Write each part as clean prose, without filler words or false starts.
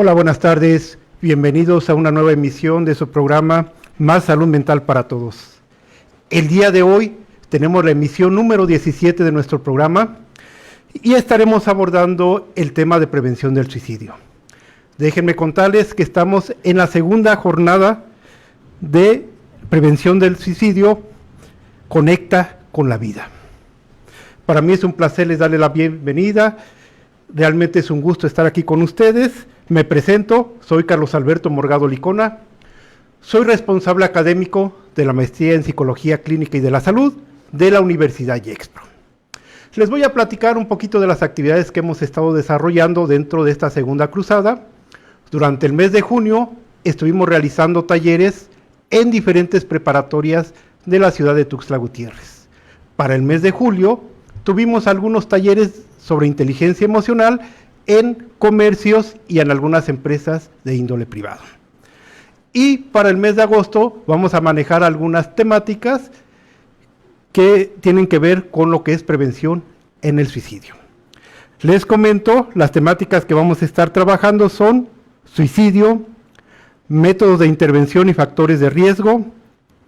Hola, buenas tardes. Bienvenidos a una nueva emisión de su programa Más Salud Mental para Todos. El día de hoy tenemos la emisión número 17 de nuestro programa y estaremos abordando el tema de prevención del suicidio. Déjenme contarles que estamos en la segunda jornada de prevención del suicidio, Conecta con la Vida. Para mí es un placer les darle la bienvenida. Realmente es un gusto estar aquí con ustedes. Me presento, soy Carlos Alberto Morgado Licona, soy responsable académico de la Maestría en Psicología Clínica y de la Salud de la Universidad Gexpro. Les voy a platicar un poquito de las actividades que hemos estado desarrollando dentro de esta segunda cruzada. Durante el mes de junio estuvimos realizando talleres en diferentes preparatorias de la ciudad de Tuxtla Gutiérrez. Para el mes de julio tuvimos algunos talleres sobre inteligencia emocional en comercios y en algunas empresas de índole privado. Y para el mes de agosto vamos a manejar algunas temáticas que tienen que ver con lo que es prevención en el suicidio. Les comento, las temáticas que vamos a estar trabajando son suicidio, métodos de intervención y factores de riesgo,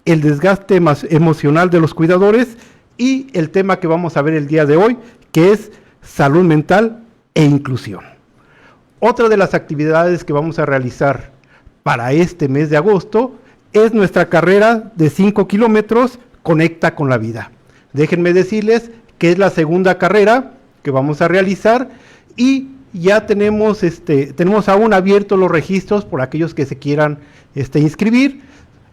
el desgaste emocional de los cuidadores y el tema que vamos a ver el día de hoy, que es salud mental e inclusión. Otra de las actividades que vamos a realizar para este mes de agosto es nuestra carrera de 5 kilómetros Conecta con la Vida. Déjenme decirles que es la segunda carrera que vamos a realizar y ya tenemos aún abiertos los registros por aquellos que se quieran inscribir.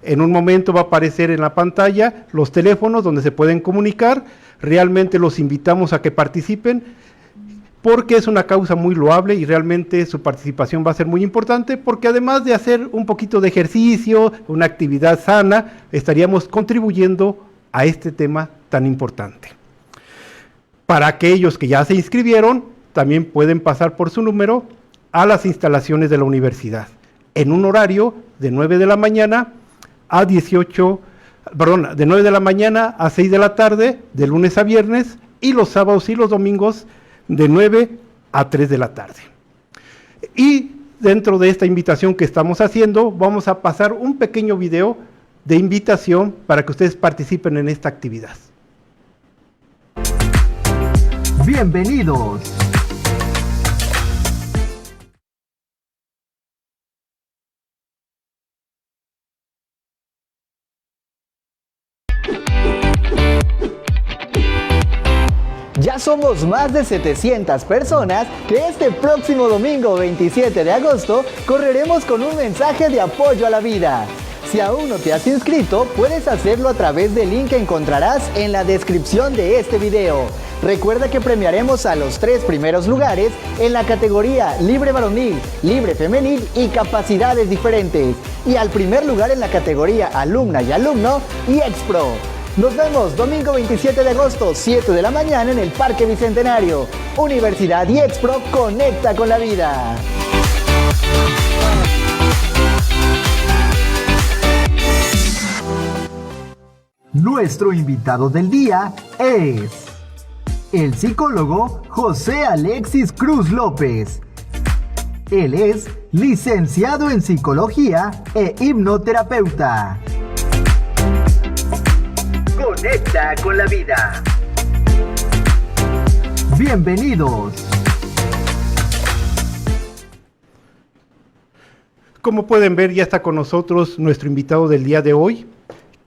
En un momento va a aparecer en la pantalla los teléfonos donde se pueden comunicar. Realmente los invitamos a que participen porque es una causa muy loable y realmente su participación va a ser muy importante, porque además de hacer un poquito de ejercicio, una actividad sana, estaríamos contribuyendo a este tema tan importante. Para aquellos que ya se inscribieron, también pueden pasar por su número a las instalaciones de la universidad, en un horario de 9 de la mañana a 9 de la mañana a 6 de la tarde, de lunes a viernes, y los sábados y los domingos de 9 a 3 de la tarde. Y dentro de esta invitación que estamos haciendo, vamos a pasar un pequeño video de invitación para que ustedes participen en esta actividad. Bienvenidos. Ya somos más de 700 personas que este próximo domingo 27 de agosto correremos con un mensaje de apoyo a la vida. Si aún no te has inscrito, puedes hacerlo a través del link que encontrarás en la descripción de este video. Recuerda que premiaremos a los 3 primeros lugares en la categoría Libre Varonil, Libre Femenil y Capacidades Diferentes. Y al primer lugar en la categoría Alumna y Alumno y Expro. Nos vemos domingo 27 de agosto, 7 de la mañana en el Parque Bicentenario. Universidad y Expro Conecta con la Vida. Nuestro invitado del día es el psicólogo José Alexis Cruz López. Él es licenciado en psicología e hipnoterapeuta. Conecta con la Vida. Bienvenidos. Como pueden ver, ya está con nosotros nuestro invitado del día de hoy,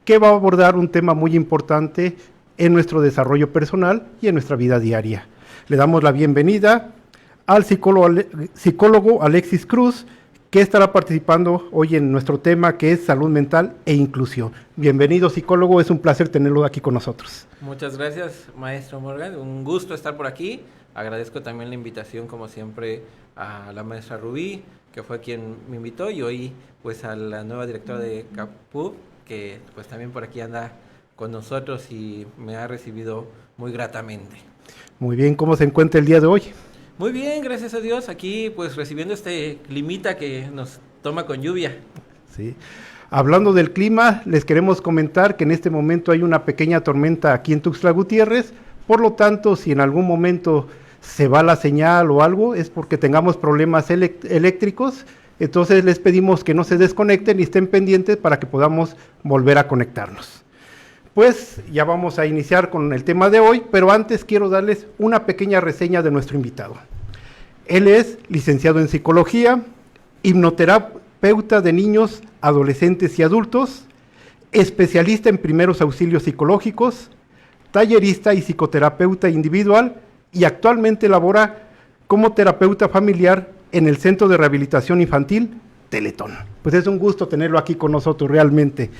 que va a abordar un tema muy importante en nuestro desarrollo personal y en nuestra vida diaria. Le damos la bienvenida al psicólogo Alexis Cruz, que estará participando hoy en nuestro tema, que es salud mental e inclusión. Bienvenido, psicólogo, es un placer tenerlo aquí con nosotros. Muchas gracias, maestro Morgan, un gusto estar por aquí. Agradezco también la invitación, como siempre, a la maestra Rubí, que fue quien me invitó, y hoy pues a la nueva directora de CAPUB, que pues también por aquí anda con nosotros y me ha recibido muy gratamente. Muy bien, ¿cómo se encuentra el día de hoy? Muy bien, gracias a Dios, aquí pues recibiendo este climita que nos toma con lluvia. Sí. Hablando del clima, les queremos comentar que en este momento hay una pequeña tormenta aquí en Tuxtla Gutiérrez, por lo tanto, si en algún momento se va la señal o algo, es porque tengamos problemas eléctricos. Entonces les pedimos que no se desconecten y estén pendientes para que podamos volver a conectarnos. Pues ya vamos a iniciar con el tema de hoy, pero antes quiero darles una pequeña reseña de nuestro invitado. Él es licenciado en psicología, hipnoterapeuta de niños, adolescentes y adultos, especialista en primeros auxilios psicológicos, tallerista y psicoterapeuta individual, y actualmente labora como terapeuta familiar en el Centro de Rehabilitación Infantil Teletón. Pues es un gusto tenerlo aquí con nosotros realmente.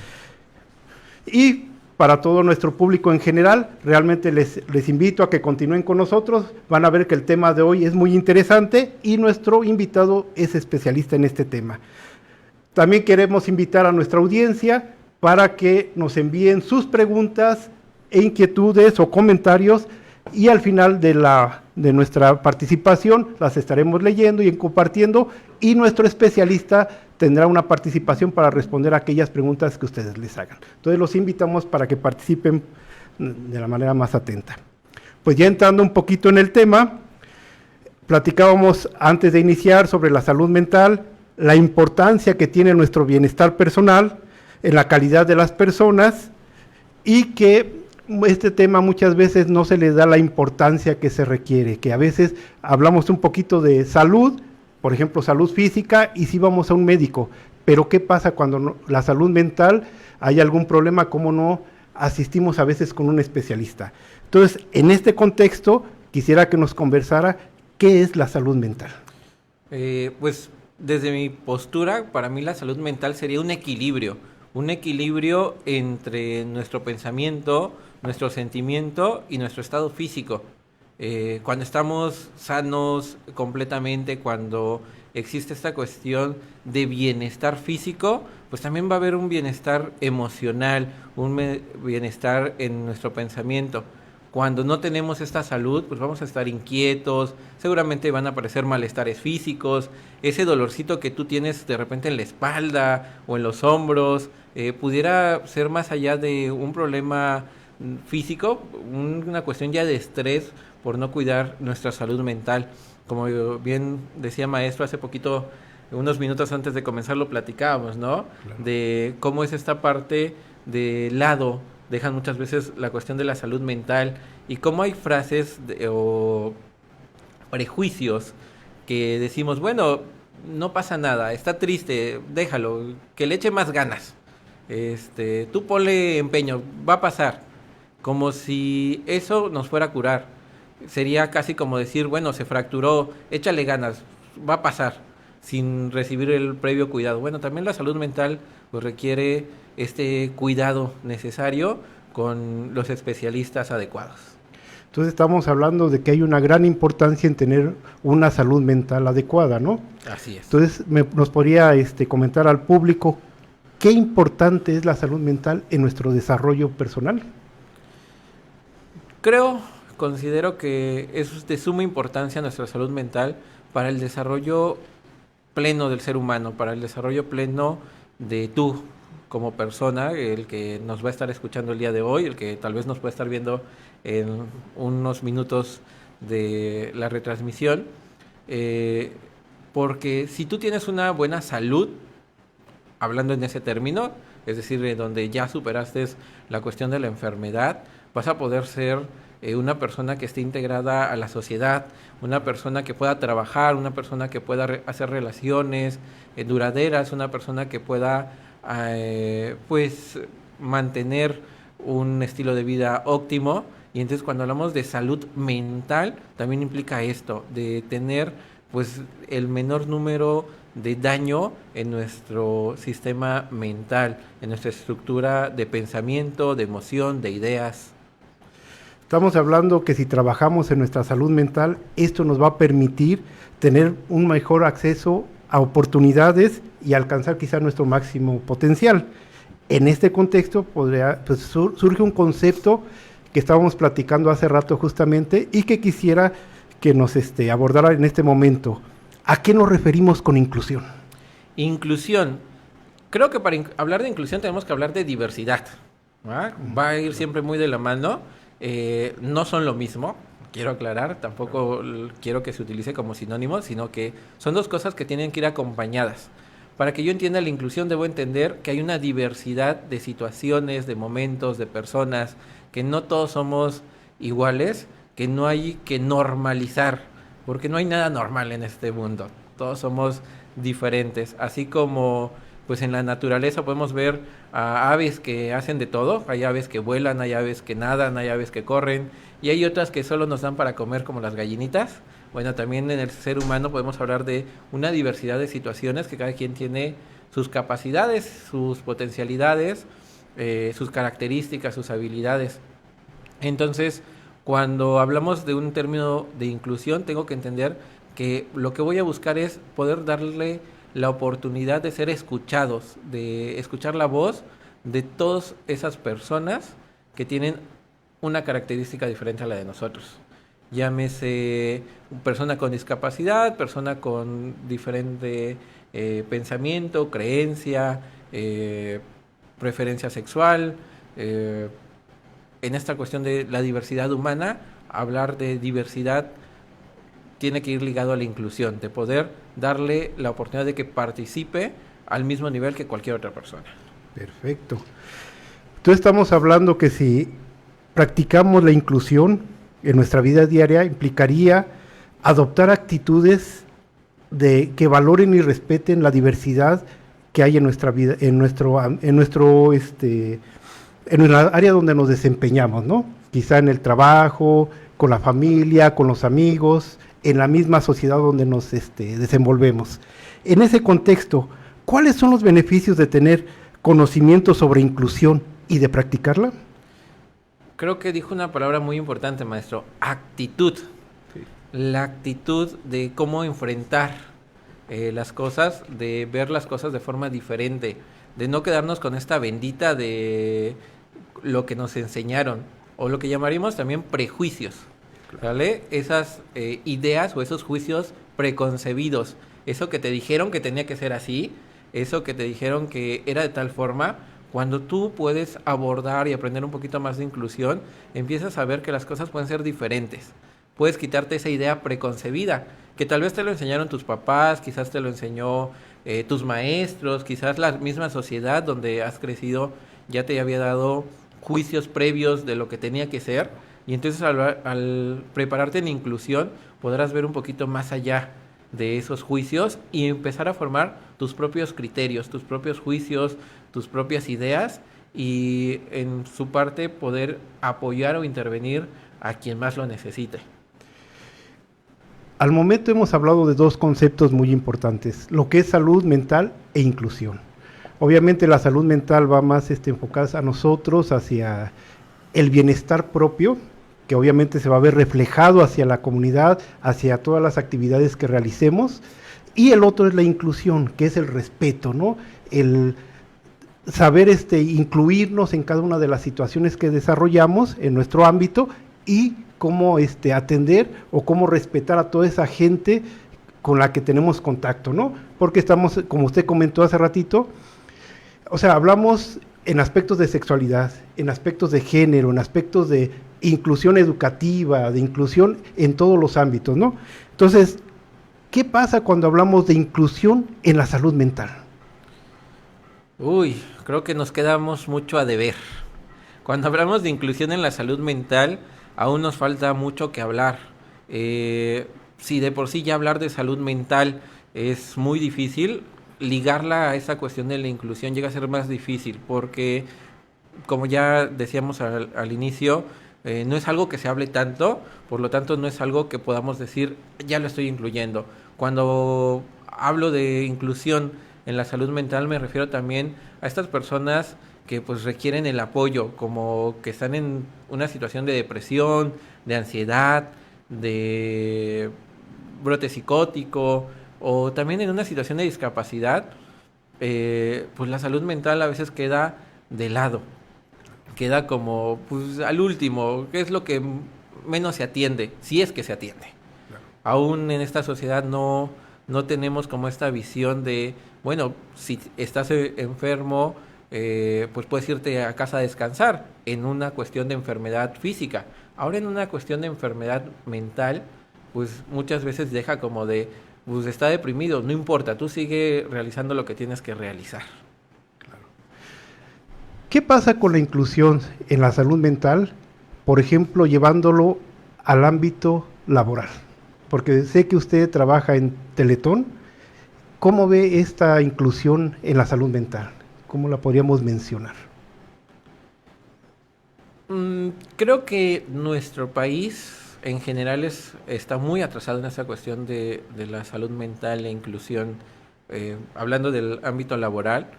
Y para todo nuestro público en general, realmente les invito a que continúen con nosotros. Van a ver que el tema de hoy es muy interesante y nuestro invitado es especialista en este tema. También queremos invitar a nuestra audiencia para que nos envíen sus preguntas e inquietudes o comentarios, y al final de nuestra participación las estaremos leyendo y compartiendo, y nuestro especialista tendrá una participación para responder a aquellas preguntas que ustedes les hagan. Entonces los invitamos para que participen de la manera más atenta. Pues ya entrando un poquito en el tema, platicábamos antes de iniciar sobre la salud mental, la importancia que tiene nuestro bienestar personal en la calidad de las personas, y que este tema muchas veces no se le da la importancia que se requiere, que a veces hablamos un poquito de salud, por ejemplo salud física, y sí vamos a un médico, pero ¿qué pasa cuando la salud mental hay algún problema? ¿Cómo no asistimos a veces con un especialista? Entonces, en este contexto, quisiera que nos conversara qué es la salud mental. Pues desde mi postura, para mí la salud mental sería un equilibrio entre nuestro pensamiento, nuestro sentimiento y nuestro estado físico. Cuando estamos sanos completamente, cuando existe esta cuestión de bienestar físico, pues también va a haber un bienestar emocional, bienestar en nuestro pensamiento. Cuando no tenemos esta salud, pues vamos a estar inquietos, seguramente van a aparecer malestares físicos, ese dolorcito que tú tienes de repente en la espalda o en los hombros, pudiera ser más allá de un problema físico, una cuestión ya de estrés por no cuidar nuestra salud mental. Como bien decía maestro hace poquito, unos minutos antes de comenzar lo platicábamos, ¿no? Claro. De cómo es esta parte de lado, dejan muchas veces la cuestión de la salud mental, y cómo hay frases o prejuicios que decimos, bueno, no pasa nada, está triste, déjalo, que le eche más ganas, tú ponle empeño, va a pasar, como si eso nos fuera a curar. Sería casi como decir, bueno, se fracturó, échale ganas, va a pasar, sin recibir el previo cuidado. Bueno, también la salud mental pues requiere este cuidado necesario con los especialistas adecuados. Entonces estamos hablando de que hay una gran importancia en tener una salud mental adecuada, ¿no? Así es. Entonces nos podría comentar al público qué importante es la salud mental en nuestro desarrollo personal. Considero que es de suma importancia nuestra salud mental para el desarrollo pleno del ser humano, para el desarrollo pleno de tú como persona, el que nos va a estar escuchando el día de hoy, el que tal vez nos pueda estar viendo en unos minutos de la retransmisión, porque si tú tienes una buena salud, hablando en ese término, es decir, donde ya superaste la cuestión de la enfermedad, vas a poder ser una persona que esté integrada a la sociedad, una persona que pueda trabajar, una persona que pueda hacer relaciones duraderas, una persona que pueda pues mantener un estilo de vida óptimo. Y entonces cuando hablamos de salud mental, también implica esto, de tener pues el menor número de daño en nuestro sistema mental, en nuestra estructura de pensamiento, de emoción, de ideas. Estamos hablando que si trabajamos en nuestra salud mental, esto nos va a permitir tener un mejor acceso a oportunidades y alcanzar quizá nuestro máximo potencial. En este contexto surge un concepto que estábamos platicando hace rato justamente y que quisiera que nos abordara en este momento. ¿A qué nos referimos con inclusión? Inclusión. Creo que para hablar de inclusión tenemos que hablar de diversidad, ¿va? Va a ir siempre muy de la mano. No son lo mismo. quiero aclarar, tampoco quiero que se utilice como sinónimo, sino que son dos cosas que tienen que ir acompañadas. Para que yo entienda la inclusión, debo entender que hay una diversidad de situaciones, de momentos, de personas, que no todos somos iguales, que no hay que normalizar, porque no hay nada normal en este mundo. Todos somos diferentes, así como pues en la naturaleza podemos ver a aves que hacen de todo. Hay aves que vuelan, hay aves que nadan, hay aves que corren, y hay otras que solo nos dan para comer, como las gallinitas. Bueno, también en el ser humano podemos hablar de una diversidad de situaciones, que cada quien tiene sus capacidades, sus potencialidades, sus características, sus habilidades. Entonces, cuando hablamos de un término de inclusión, tengo que entender que lo que voy a buscar es poder darle la oportunidad de ser escuchados, de escuchar la voz de todas esas personas que tienen una característica diferente a la de nosotros. Llámese persona con discapacidad, persona con diferente pensamiento, creencia, preferencia sexual. En esta cuestión de la diversidad humana, hablar de diversidad tiene que ir ligado a la inclusión, de poder darle la oportunidad de que participe al mismo nivel que cualquier otra persona. Perfecto. Entonces estamos hablando que si practicamos la inclusión en nuestra vida diaria, implicaría adoptar actitudes que valoren y respeten la diversidad que hay en nuestra vida, en el área donde nos desempeñamos, ¿no? Quizá en el trabajo, con la familia, con los amigos, en la misma sociedad donde nos desenvolvemos. En ese contexto, ¿cuáles son los beneficios de tener conocimiento sobre inclusión y de practicarla? Creo que dijo una palabra muy importante, maestro: actitud. Sí. La actitud de cómo enfrentar las cosas, de ver las cosas de forma diferente, de no quedarnos con esta bendita de lo que nos enseñaron, o lo que llamaríamos también prejuicios. ¿Vale? Esas ideas o esos juicios preconcebidos, eso que te dijeron que tenía que ser así, eso que te dijeron que era de tal forma. Cuando tú puedes abordar y aprender un poquito más de inclusión, empiezas a ver que las cosas pueden ser diferentes. Puedes quitarte esa idea preconcebida, que tal vez te lo enseñaron tus papás, quizás te lo enseñó tus maestros, quizás la misma sociedad donde has crecido ya te había dado juicios previos de lo que tenía que ser. Y entonces al prepararte en inclusión podrás ver un poquito más allá de esos juicios y empezar a formar tus propios criterios, tus propios juicios, tus propias ideas, y en su parte poder apoyar o intervenir a quien más lo necesite. Al momento hemos hablado de dos conceptos muy importantes, lo que es salud mental e inclusión. Obviamente la salud mental va más enfocada a nosotros, hacia el bienestar propio, que obviamente se va a ver reflejado hacia la comunidad, hacia todas las actividades que realicemos, y el otro es la inclusión, que es el respeto, ¿no? El saber incluirnos en cada una de las situaciones que desarrollamos en nuestro ámbito y cómo atender o cómo respetar a toda esa gente con la que tenemos contacto, ¿no? Porque estamos, como usted comentó hace ratito, o sea, hablamos en aspectos de sexualidad, en aspectos de género, en aspectos de inclusión educativa, de inclusión en todos los ámbitos, ¿no? Entonces, ¿qué pasa cuando hablamos de inclusión en la salud mental? Uy, creo que nos quedamos mucho a deber. Cuando hablamos de inclusión en la salud mental, aún nos falta mucho que hablar. Si de por sí ya hablar de salud mental es muy difícil, ligarla a esa cuestión de la inclusión llega a ser más difícil, porque como ya decíamos al inicio, no es algo que se hable tanto, por lo tanto no es algo que podamos decir, ya lo estoy incluyendo. Cuando hablo de inclusión en la salud mental me refiero también a estas personas que pues requieren el apoyo, como que están en una situación de depresión, de ansiedad, de brote psicótico, o también en una situación de discapacidad. Pues la salud mental a veces queda de lado, queda como pues al último, que es lo que menos se atiende, si es que se atiende. Claro. Aún en esta sociedad no tenemos como esta visión de, bueno, si estás enfermo, pues puedes irte a casa a descansar en una cuestión de enfermedad física, Ahora en una cuestión de enfermedad mental, pues muchas veces deja como de, pues está deprimido, no importa, tú sigue realizando lo que tienes que realizar. ¿Qué pasa con la inclusión en la salud mental, por ejemplo, llevándolo al ámbito laboral? Porque sé que usted trabaja en Teletón. ¿Cómo ve esta inclusión en la salud mental? ¿Cómo la podríamos mencionar? Creo que nuestro país en general está muy atrasado en esa cuestión de la salud mental e inclusión, hablando del ámbito laboral.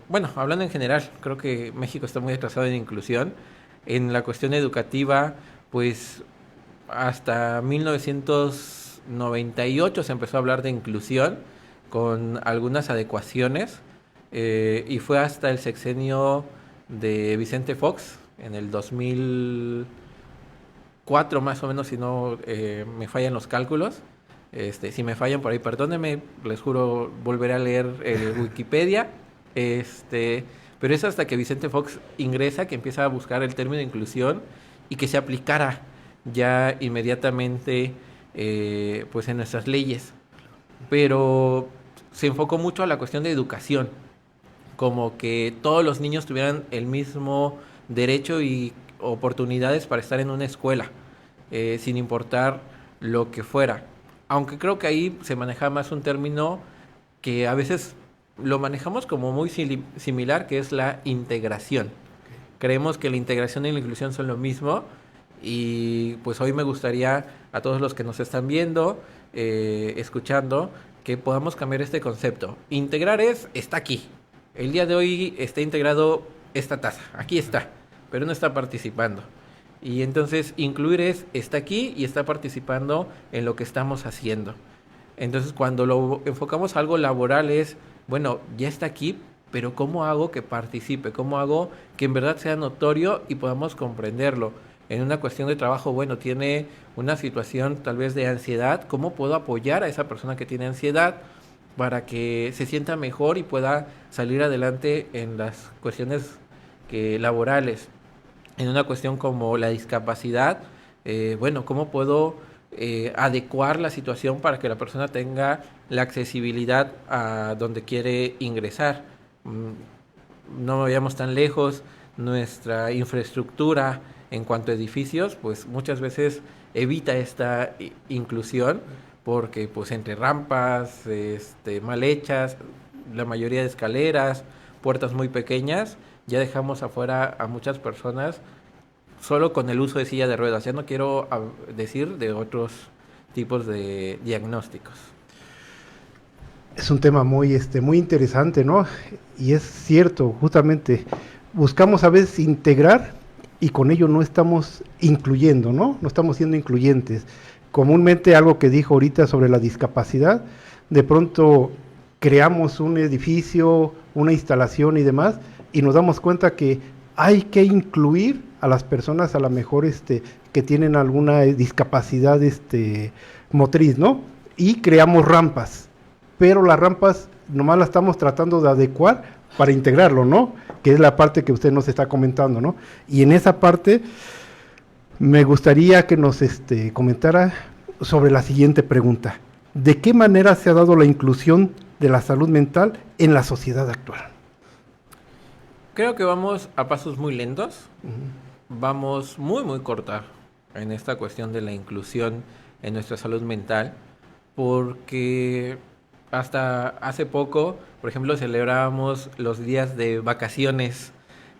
Bueno, hablando en general, creo que México está muy atrasado en inclusión. En la cuestión educativa, pues hasta 1998 se empezó a hablar de inclusión con algunas adecuaciones, y fue hasta el sexenio de Vicente Fox en el 2004 más o menos, si no me fallan los cálculos. Si me fallan por ahí, perdónenme, les juro, volveré a leer el Wikipedia. Pero es hasta que Vicente Fox ingresa que empieza a buscar el término de inclusión y que se aplicara ya inmediatamente pues en nuestras leyes. Pero se enfocó mucho a la cuestión de educación, como que todos los niños tuvieran el mismo derecho y oportunidades para estar en una escuela, sin importar lo que fuera. Aunque creo que ahí se maneja más un término que a veces lo manejamos como muy similar, que es la integración. Creemos que la integración y la inclusión son lo mismo, y pues hoy me gustaría a todos los que nos están viendo, escuchando, que podamos cambiar este concepto. Integrar está aquí. El día de hoy está integrado esta taza, aquí está, pero no está participando. Y entonces incluir está aquí y está participando en lo que estamos haciendo. Entonces cuando lo enfocamos a algo laboral bueno, ya está aquí, pero ¿cómo hago que participe? ¿Cómo hago que en verdad sea notorio y podamos comprenderlo? En una cuestión de trabajo, bueno, tiene una situación tal vez de ansiedad, ¿cómo puedo apoyar a esa persona que tiene ansiedad para que se sienta mejor y pueda salir adelante en las cuestiones laborales? En una cuestión como la discapacidad, bueno, ¿cómo puedo adecuar la situación para que la persona tenga la accesibilidad a donde quiere ingresar? No vayamos tan lejos, nuestra infraestructura en cuanto a edificios, pues muchas veces evita esta inclusión, porque pues entre rampas mal hechas, la mayoría de escaleras, puertas muy pequeñas, ya dejamos afuera a muchas personas solo con el uso de silla de ruedas. Ya no quiero decir de otros tipos de diagnósticos. Es un tema muy interesante, ¿no? Y es cierto, justamente, buscamos a veces integrar y con ello no estamos incluyendo, ¿no? No estamos siendo incluyentes. Comúnmente algo que dijo ahorita sobre la discapacidad, de pronto creamos un edificio, una instalación y demás, y nos damos cuenta que hay que incluir a las personas a lo mejor que tienen alguna discapacidad motriz, ¿no? Y creamos rampas, pero las rampas nomás las estamos tratando de adecuar para integrarlo, ¿no? Que es la parte que usted nos está comentando, ¿no? Y en esa parte me gustaría que nos comentara sobre la siguiente pregunta. ¿De qué manera se ha dado la inclusión de la salud mental en la sociedad actual? Creo que vamos a pasos muy lentos. Vamos muy corta en esta cuestión de la inclusión en nuestra salud mental, porque hasta hace poco, por ejemplo, celebrábamos los días de vacaciones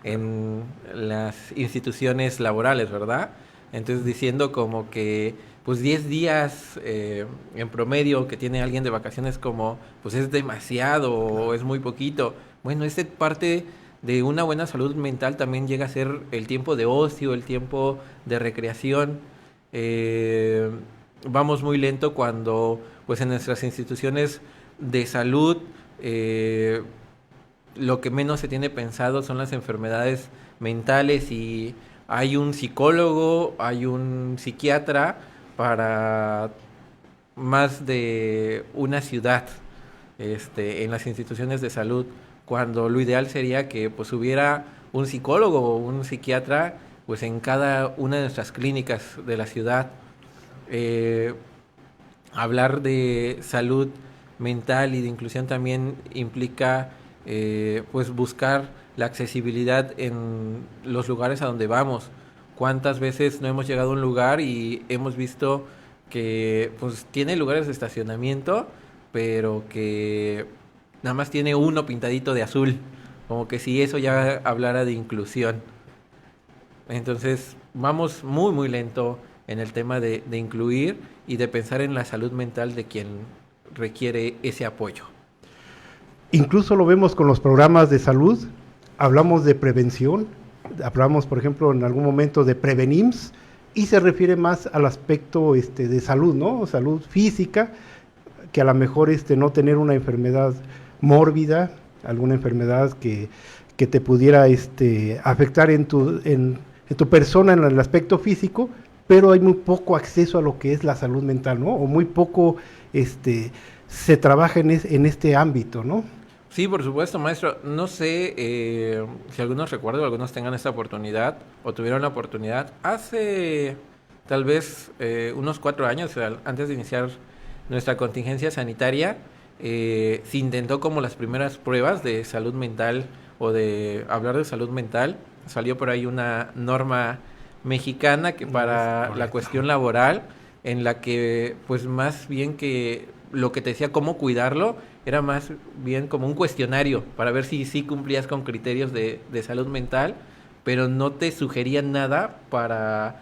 en las instituciones laborales, ¿verdad? Entonces diciendo como que pues 10 días en promedio que tiene alguien de vacaciones, como pues es demasiado o es muy poquito. Bueno, parte de una buena salud mental también llega a ser el tiempo de ocio, el tiempo de recreación. Vamos muy lento cuando pues en nuestras instituciones de salud lo que menos se tiene pensado son las enfermedades mentales, y hay un psicólogo, hay un psiquiatra para más de una ciudad en las instituciones de salud, cuando lo ideal sería que pues hubiera un psicólogo o un psiquiatra pues en cada una de nuestras clínicas de la ciudad. Hablar de salud mental y de inclusión también implica pues buscar la accesibilidad en los lugares a donde vamos. ¿Cuántas veces no hemos llegado a un lugar y hemos visto que pues tiene lugares de estacionamiento, pero que nada más tiene uno pintadito de azul? Como que si eso ya hablara de inclusión. Entonces vamos muy muy lento en el tema de incluir y de pensar en la salud mental de quien requiere ese apoyo. Incluso lo vemos con los programas de salud, hablamos de prevención, hablamos por ejemplo en algún momento de Prevenims y se refiere más al aspecto de salud, ¿no? Salud física, que a lo mejor no tener una enfermedad mórbida, alguna enfermedad que te pudiera afectar en tu persona en el aspecto físico, pero hay muy poco acceso a lo que es la salud mental, ¿no? O muy poco se trabaja en este ámbito, ¿no? Sí, por supuesto, maestro. No sé si algunos recuerdo, algunos tengan esta oportunidad o tuvieron la oportunidad. Hace tal vez unos 4 años, o sea, antes de iniciar nuestra contingencia sanitaria, se intentó como las primeras pruebas de salud mental o de hablar de salud mental. Salió por ahí una norma mexicana que para la cuestión laboral, en la que pues más bien que lo que te decía cómo cuidarlo, era más bien como un cuestionario para ver si sí cumplías con criterios de salud mental, pero no te sugerían nada para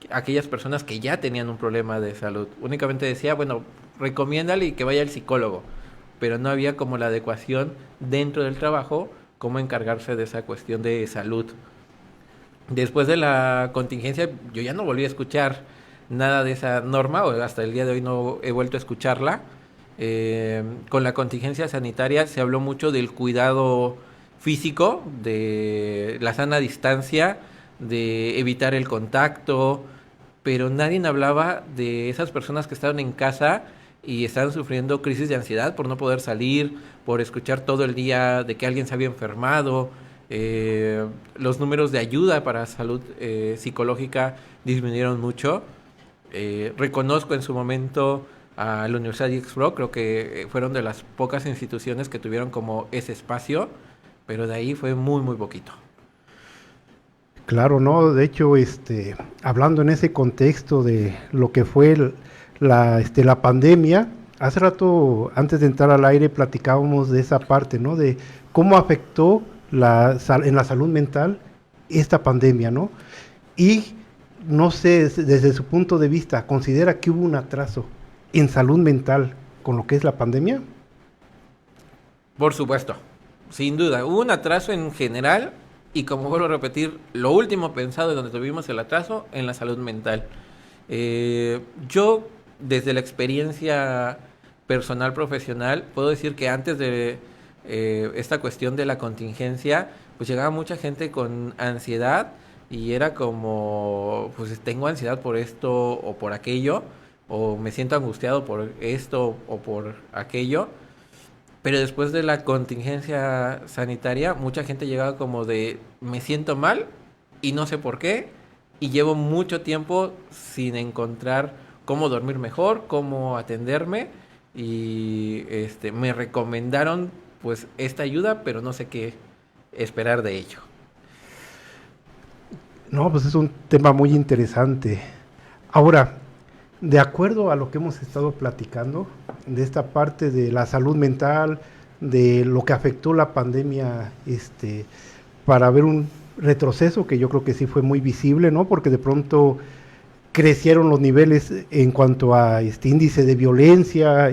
aquellas personas que ya tenían un problema de salud. Únicamente decía, bueno, recomiéndale que vaya al psicólogo, pero no había como la adecuación dentro del trabajo, cómo encargarse de esa cuestión de salud. Después de la contingencia, yo ya no volví a escuchar nada de esa norma, o hasta el día de hoy no he vuelto a escucharla. Con la contingencia sanitaria se habló mucho del cuidado físico, de la sana distancia, de evitar el contacto, pero nadie hablaba de esas personas que estaban en casa y estaban sufriendo crisis de ansiedad por no poder salir, por escuchar todo el día de que alguien se había enfermado. Los números de ayuda para salud psicológica disminuyeron mucho. Reconozco en su momento a la Universidad de Expro, creo que fueron de las pocas instituciones que tuvieron como ese espacio, pero de ahí fue muy muy poquito. Claro, ¿no? De hecho, hablando en ese contexto de lo que fue la pandemia, hace rato, antes de entrar al aire, platicábamos de esa parte, ¿no? De cómo afectó en la salud mental esta pandemia, ¿no? Y no sé, desde su punto de vista, ¿considera que hubo un atraso en salud mental con lo que es la pandemia? Por supuesto, sin duda, hubo un atraso en general y como vuelvo a repetir, lo último pensado en donde tuvimos el atraso en la salud mental. Yo, desde la experiencia personal, profesional, puedo decir que antes de esta cuestión de la contingencia, pues llegaba mucha gente con ansiedad y era como, pues tengo ansiedad por esto o por aquello, o me siento angustiado por esto o por aquello. Pero después de la contingencia sanitaria, mucha gente llegaba como de, me siento mal y no sé por qué, y llevo mucho tiempo sin encontrar cómo dormir mejor, cómo atenderme, y me recomendaron pues esta ayuda, pero no sé qué esperar de ello. No, pues es un tema muy interesante. Ahora, de acuerdo a lo que hemos estado platicando, de esta parte de la salud mental, de lo que afectó la pandemia, para ver un retroceso que yo creo que sí fue muy visible, ¿no? Porque de pronto crecieron los niveles en cuanto a índice de violencia,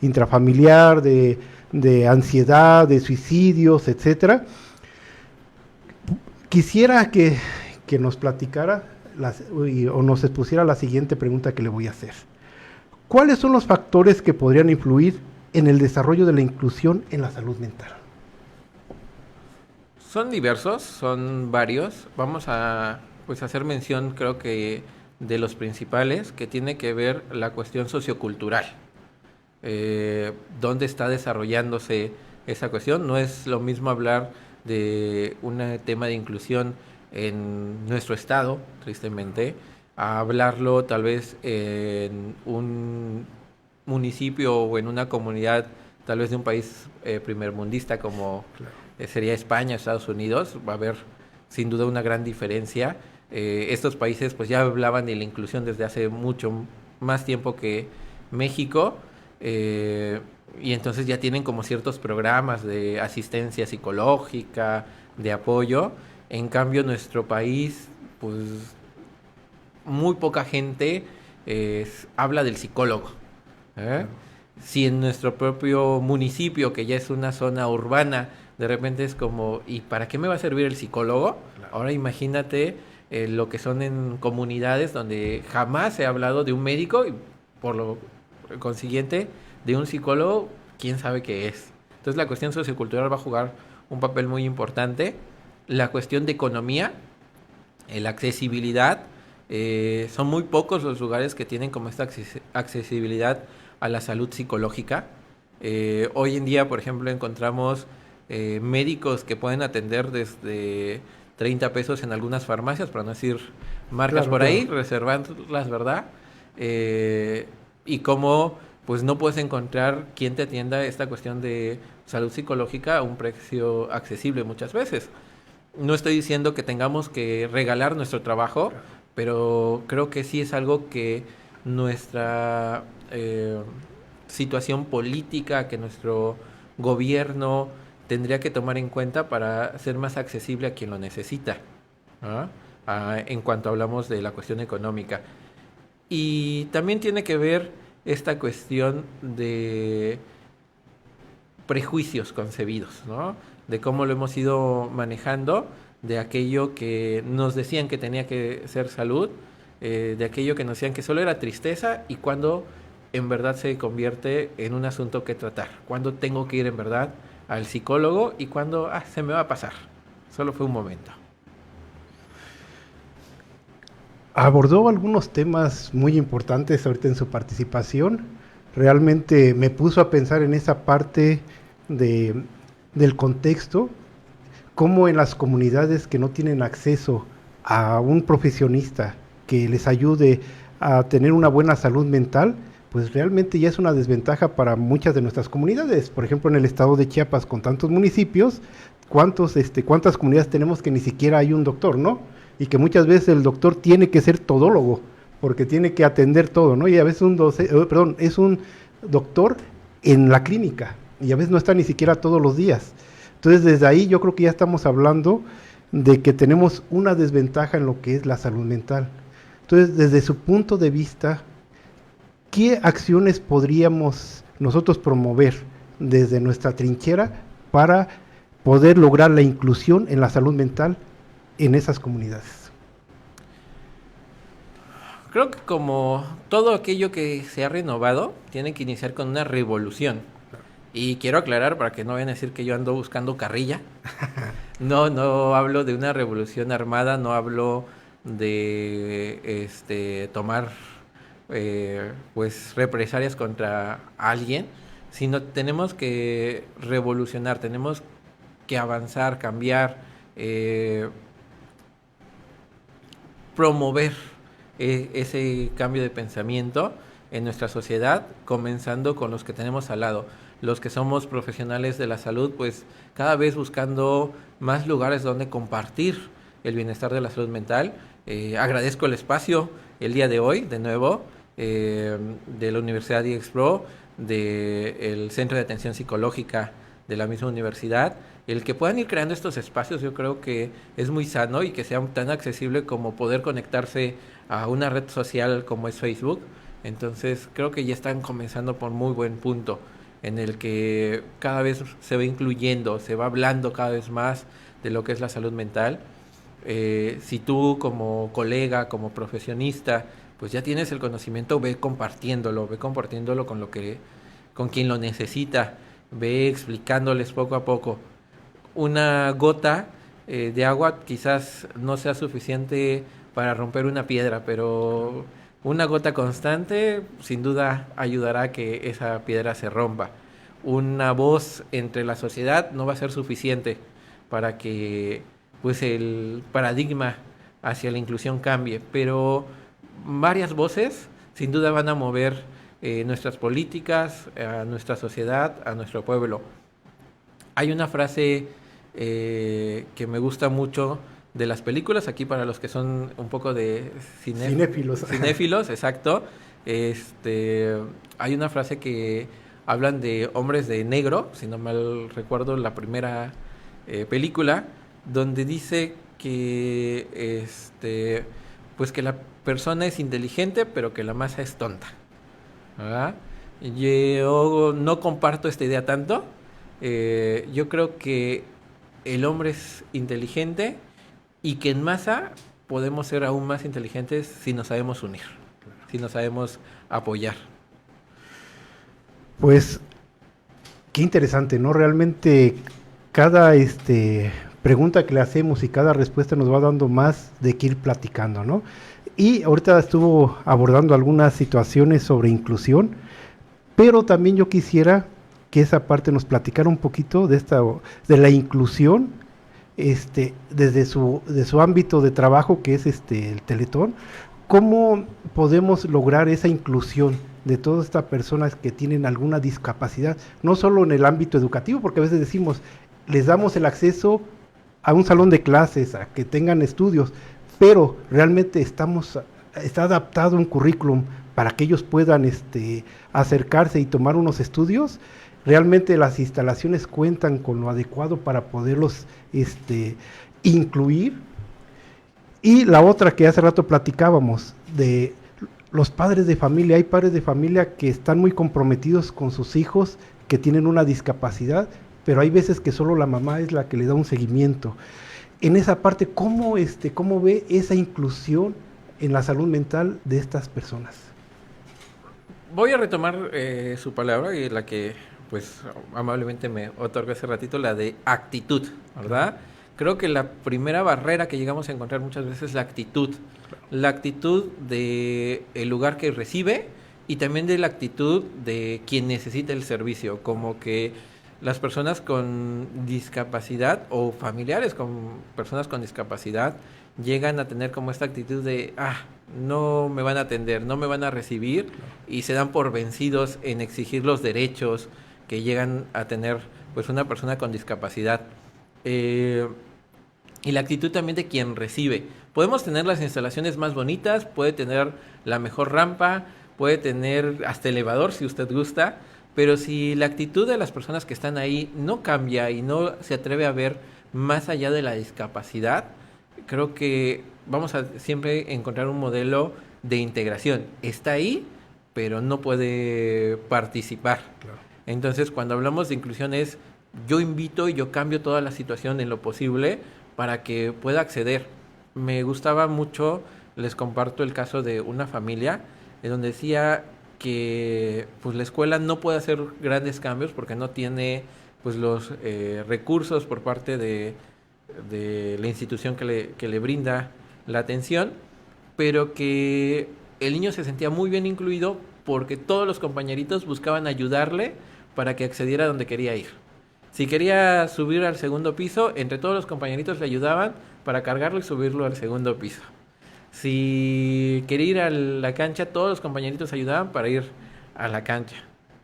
intrafamiliar, de ansiedad, de suicidios, etcétera. Quisiera que nos platicara o nos expusiera la siguiente pregunta que le voy a hacer. ¿Cuáles son los factores que podrían influir en el desarrollo de la inclusión en la salud mental? Son diversos, son varios. Vamos a hacer mención, creo que, de los principales, que tiene que ver la cuestión sociocultural. ¿Dónde está desarrollándose esa cuestión? No es lo mismo hablar de un tema de inclusión en nuestro estado, tristemente, a hablarlo tal vez en un municipio o en una comunidad tal vez de un país primermundista como sería España, Estados Unidos, va a haber sin duda una gran diferencia. Estos países pues ya hablaban de la inclusión desde hace mucho más tiempo que México, y entonces ya tienen como ciertos programas de asistencia psicológica, de apoyo. En cambio nuestro país, pues muy poca gente habla del psicólogo, ¿eh? Si en nuestro propio municipio, que ya es una zona urbana, de repente es como, ¿y para qué me va a servir el psicólogo? Claro. Ahora imagínate lo que son en comunidades donde jamás se ha hablado de un médico y por lo consiguiente de un psicólogo, quién sabe qué es. Entonces la cuestión sociocultural va a jugar un papel muy importante. La cuestión de economía, la accesibilidad, son muy pocos los lugares que tienen como esta accesibilidad a la salud psicológica. Hoy en día, por ejemplo, encontramos médicos que pueden atender desde 30 pesos en algunas farmacias, para no decir marcas claro, por ahí, reservarlas, ¿verdad? Y cómo pues no puedes encontrar quien te atienda esta cuestión de salud psicológica a un precio accesible muchas veces. No estoy diciendo que tengamos que regalar nuestro trabajo, pero creo que sí es algo que nuestra situación política, que nuestro gobierno tendría que tomar en cuenta para ser más accesible a quien lo necesita, ¿no? En cuanto hablamos de la cuestión económica. Y también tiene que ver esta cuestión de prejuicios concebidos, ¿no? De cómo lo hemos ido manejando, de aquello que nos decían que tenía que ser salud, de aquello que nos decían que solo era tristeza, y cuando en verdad se convierte en un asunto que tratar, cuando tengo que ir en verdad al psicólogo y cuando se me va a pasar, solo fue un momento. Abordó algunos temas muy importantes ahorita en su participación. Realmente me puso a pensar en esa parte del contexto, cómo en las comunidades que no tienen acceso a un profesionista que les ayude a tener una buena salud mental, pues realmente ya es una desventaja para muchas de nuestras comunidades. Por ejemplo, en el estado de Chiapas, con tantos municipios, ¿cuántas comunidades tenemos que ni siquiera hay un doctor, ¿no? Y que muchas veces el doctor tiene que ser todólogo, porque tiene que atender todo, ¿no? Y a veces es un doctor en la clínica, y a veces no está ni siquiera todos los días. Entonces, desde ahí yo creo que ya estamos hablando de que tenemos una desventaja en lo que es la salud mental. Entonces, desde su punto de vista, ¿qué acciones podríamos nosotros promover desde nuestra trinchera para poder lograr la inclusión en la salud mental en esas comunidades? Creo que como todo aquello que se ha renovado, tiene que iniciar con una revolución. Y quiero aclarar para que no vayan a decir que yo ando buscando carrilla. No hablo de una revolución armada, no hablo de tomar pues represalias contra alguien, sino tenemos que revolucionar, tenemos que avanzar, cambiar, promover ese cambio de pensamiento en nuestra sociedad, comenzando con los que tenemos al lado. Los que somos profesionales de la salud, pues cada vez buscando más lugares donde compartir el bienestar de la salud mental. Agradezco el espacio el día de hoy, de nuevo, de la Universidad IEXPRO, del Centro de Atención Psicológica de la misma universidad. El que puedan ir creando estos espacios, yo creo que es muy sano, y que sea tan accesible como poder conectarse a una red social como es Facebook. Entonces creo que ya están comenzando por muy buen punto, en el que cada vez se va incluyendo, se va hablando cada vez más de lo que es la salud mental. Si tú como colega, como profesionista, pues ya tienes el conocimiento, ve compartiéndolo con quien lo necesita, ve explicándoles poco a poco. Una gota de agua quizás no sea suficiente para romper una piedra, pero una gota constante sin duda ayudará a que esa piedra se rompa. Una voz entre la sociedad no va a ser suficiente para que pues el paradigma hacia la inclusión cambie, pero varias voces sin duda van a mover nuestras políticas, a nuestra sociedad, a nuestro pueblo. Hay una frase que me gusta mucho de las películas, aquí para los que son un poco de cinéfilos, exacto. Hay una frase que hablan de hombres de negro, si no mal recuerdo, la primera película, donde dice que pues que la persona es inteligente, pero que la masa es tonta, ¿verdad? Yo no comparto esta idea tanto. Yo creo que el hombre es inteligente y que en masa podemos ser aún más inteligentes si nos sabemos unir, si nos sabemos apoyar. Pues qué interesante, ¿no? Realmente cada pregunta que le hacemos y cada respuesta nos va dando más de qué ir platicando, ¿no? Y ahorita estuvo abordando algunas situaciones sobre inclusión, pero también yo quisiera que esa parte nos platicara un poquito de la inclusión, desde su ámbito de trabajo, que es el Teletón. ¿Cómo podemos lograr esa inclusión de todas estas personas que tienen alguna discapacidad? No solo en el ámbito educativo, porque a veces decimos, les damos el acceso a un salón de clases, a que tengan estudios, pero realmente está adaptado un currículum para que ellos puedan acercarse y tomar unos estudios. Realmente las instalaciones cuentan con lo adecuado para poderlos incluir. Y la otra que hace rato platicábamos, de los padres de familia. Hay padres de familia que están muy comprometidos con sus hijos que tienen una discapacidad, pero hay veces que solo la mamá es la que le da un seguimiento. En esa parte, ¿cómo ve esa inclusión en la salud mental de estas personas? Voy a retomar su palabra, y la que pues amablemente me otorgó hace ratito, la de actitud, ¿verdad? Creo que la primera barrera que llegamos a encontrar muchas veces es la actitud. La actitud del lugar que recibe y también de la actitud de quien necesita el servicio. Como que las personas con discapacidad o familiares con personas con discapacidad llegan a tener como esta actitud de, no me van a atender, no me van a recibir, y se dan por vencidos en exigir los derechos que llegan a tener pues una persona con discapacidad. Y la actitud también de quien recibe. Podemos tener las instalaciones más bonitas, puede tener la mejor rampa, puede tener hasta elevador si usted gusta, pero si la actitud de las personas que están ahí no cambia y no se atreve a ver más allá de la discapacidad, creo que vamos a siempre encontrar un modelo de integración. Está ahí, pero no puede participar. Claro. Entonces, cuando hablamos de inclusión es, yo invito y yo cambio toda la situación en lo posible para que pueda acceder. Me gustaba mucho, les comparto el caso de una familia en donde decía que pues la escuela no puede hacer grandes cambios porque no tiene pues los recursos por parte de la institución que le brinda la atención, pero que el niño se sentía muy bien incluido porque todos los compañeritos buscaban ayudarle para que accediera a donde quería ir. Si quería subir al segundo piso, entre todos los compañeritos le ayudaban para cargarlo y subirlo al segundo piso. Si quería ir a la cancha, todos los compañeritos ayudaban para ir a la cancha.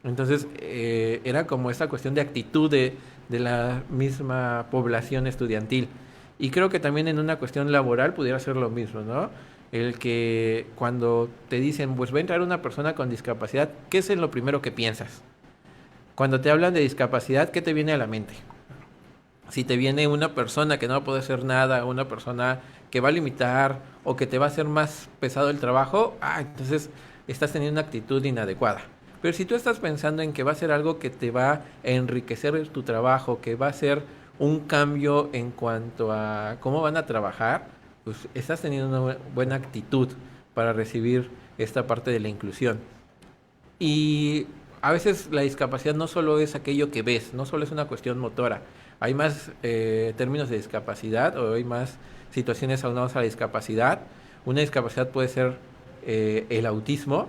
Entonces, era como esta cuestión de actitud de la misma población estudiantil. Y creo que también en una cuestión laboral pudiera ser lo mismo, ¿no? El que cuando te dicen, pues va a entrar una persona con discapacidad, ¿qué es lo primero que piensas? Cuando te hablan de discapacidad, ¿qué te viene a la mente? Si te viene una persona que no va a poder hacer nada, una persona que va a limitar o que te va a hacer más pesado el trabajo, entonces estás teniendo una actitud inadecuada. Pero si tú estás pensando en que va a ser algo que te va a enriquecer tu trabajo, que va a ser un cambio en cuanto a cómo van a trabajar, pues estás teniendo una buena actitud para recibir esta parte de la inclusión. Y a veces la discapacidad no solo es aquello que ves, no solo es una cuestión motora. Hay más términos de discapacidad, o hay más situaciones aunadas a la discapacidad. Una discapacidad puede ser el autismo.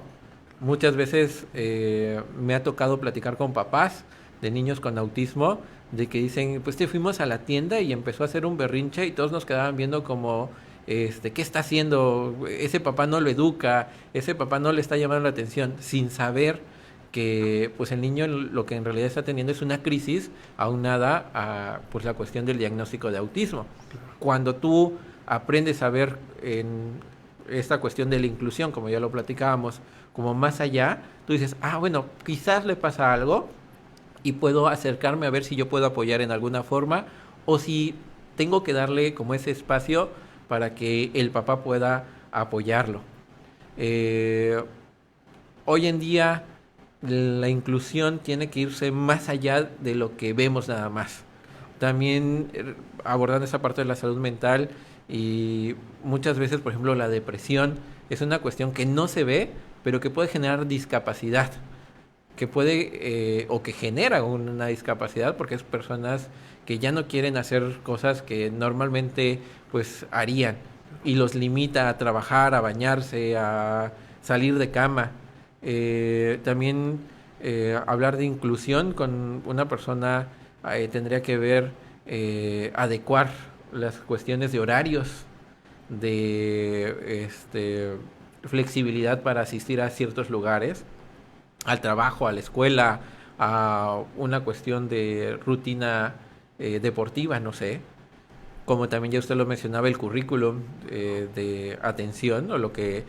Muchas veces me ha tocado platicar con papás de niños con autismo de que dicen, pues te fuimos a la tienda y empezó a hacer un berrinche y todos nos quedaban viendo como, ¿qué está haciendo? Ese papá no lo educa, ese papá no le está llamando la atención, sin saber que pues el niño lo que en realidad está teniendo es una crisis aunada a pues la cuestión del diagnóstico de autismo. Cuando tú aprendes a ver en esta cuestión de la inclusión, como ya lo platicábamos, como más allá, tú dices, bueno, quizás le pasa algo y puedo acercarme a ver si yo puedo apoyar en alguna forma o si tengo que darle como ese espacio para que el papá pueda apoyarlo. Hoy en día la inclusión tiene que irse más allá de lo que vemos nada más. También abordando esa parte de la salud mental y muchas veces, por ejemplo, la depresión es una cuestión que no se ve, pero que puede generar discapacidad, que puede o que genera una discapacidad porque es personas que ya no quieren hacer cosas que normalmente pues harían y los limita a trabajar, a bañarse, a salir de cama. También hablar de inclusión con una persona tendría que ver adecuar las cuestiones de horarios, de flexibilidad para asistir a ciertos lugares, al trabajo, a la escuela, a una cuestión de rutina deportiva, no sé. Como también ya usted lo mencionaba, el currículum de atención o lo que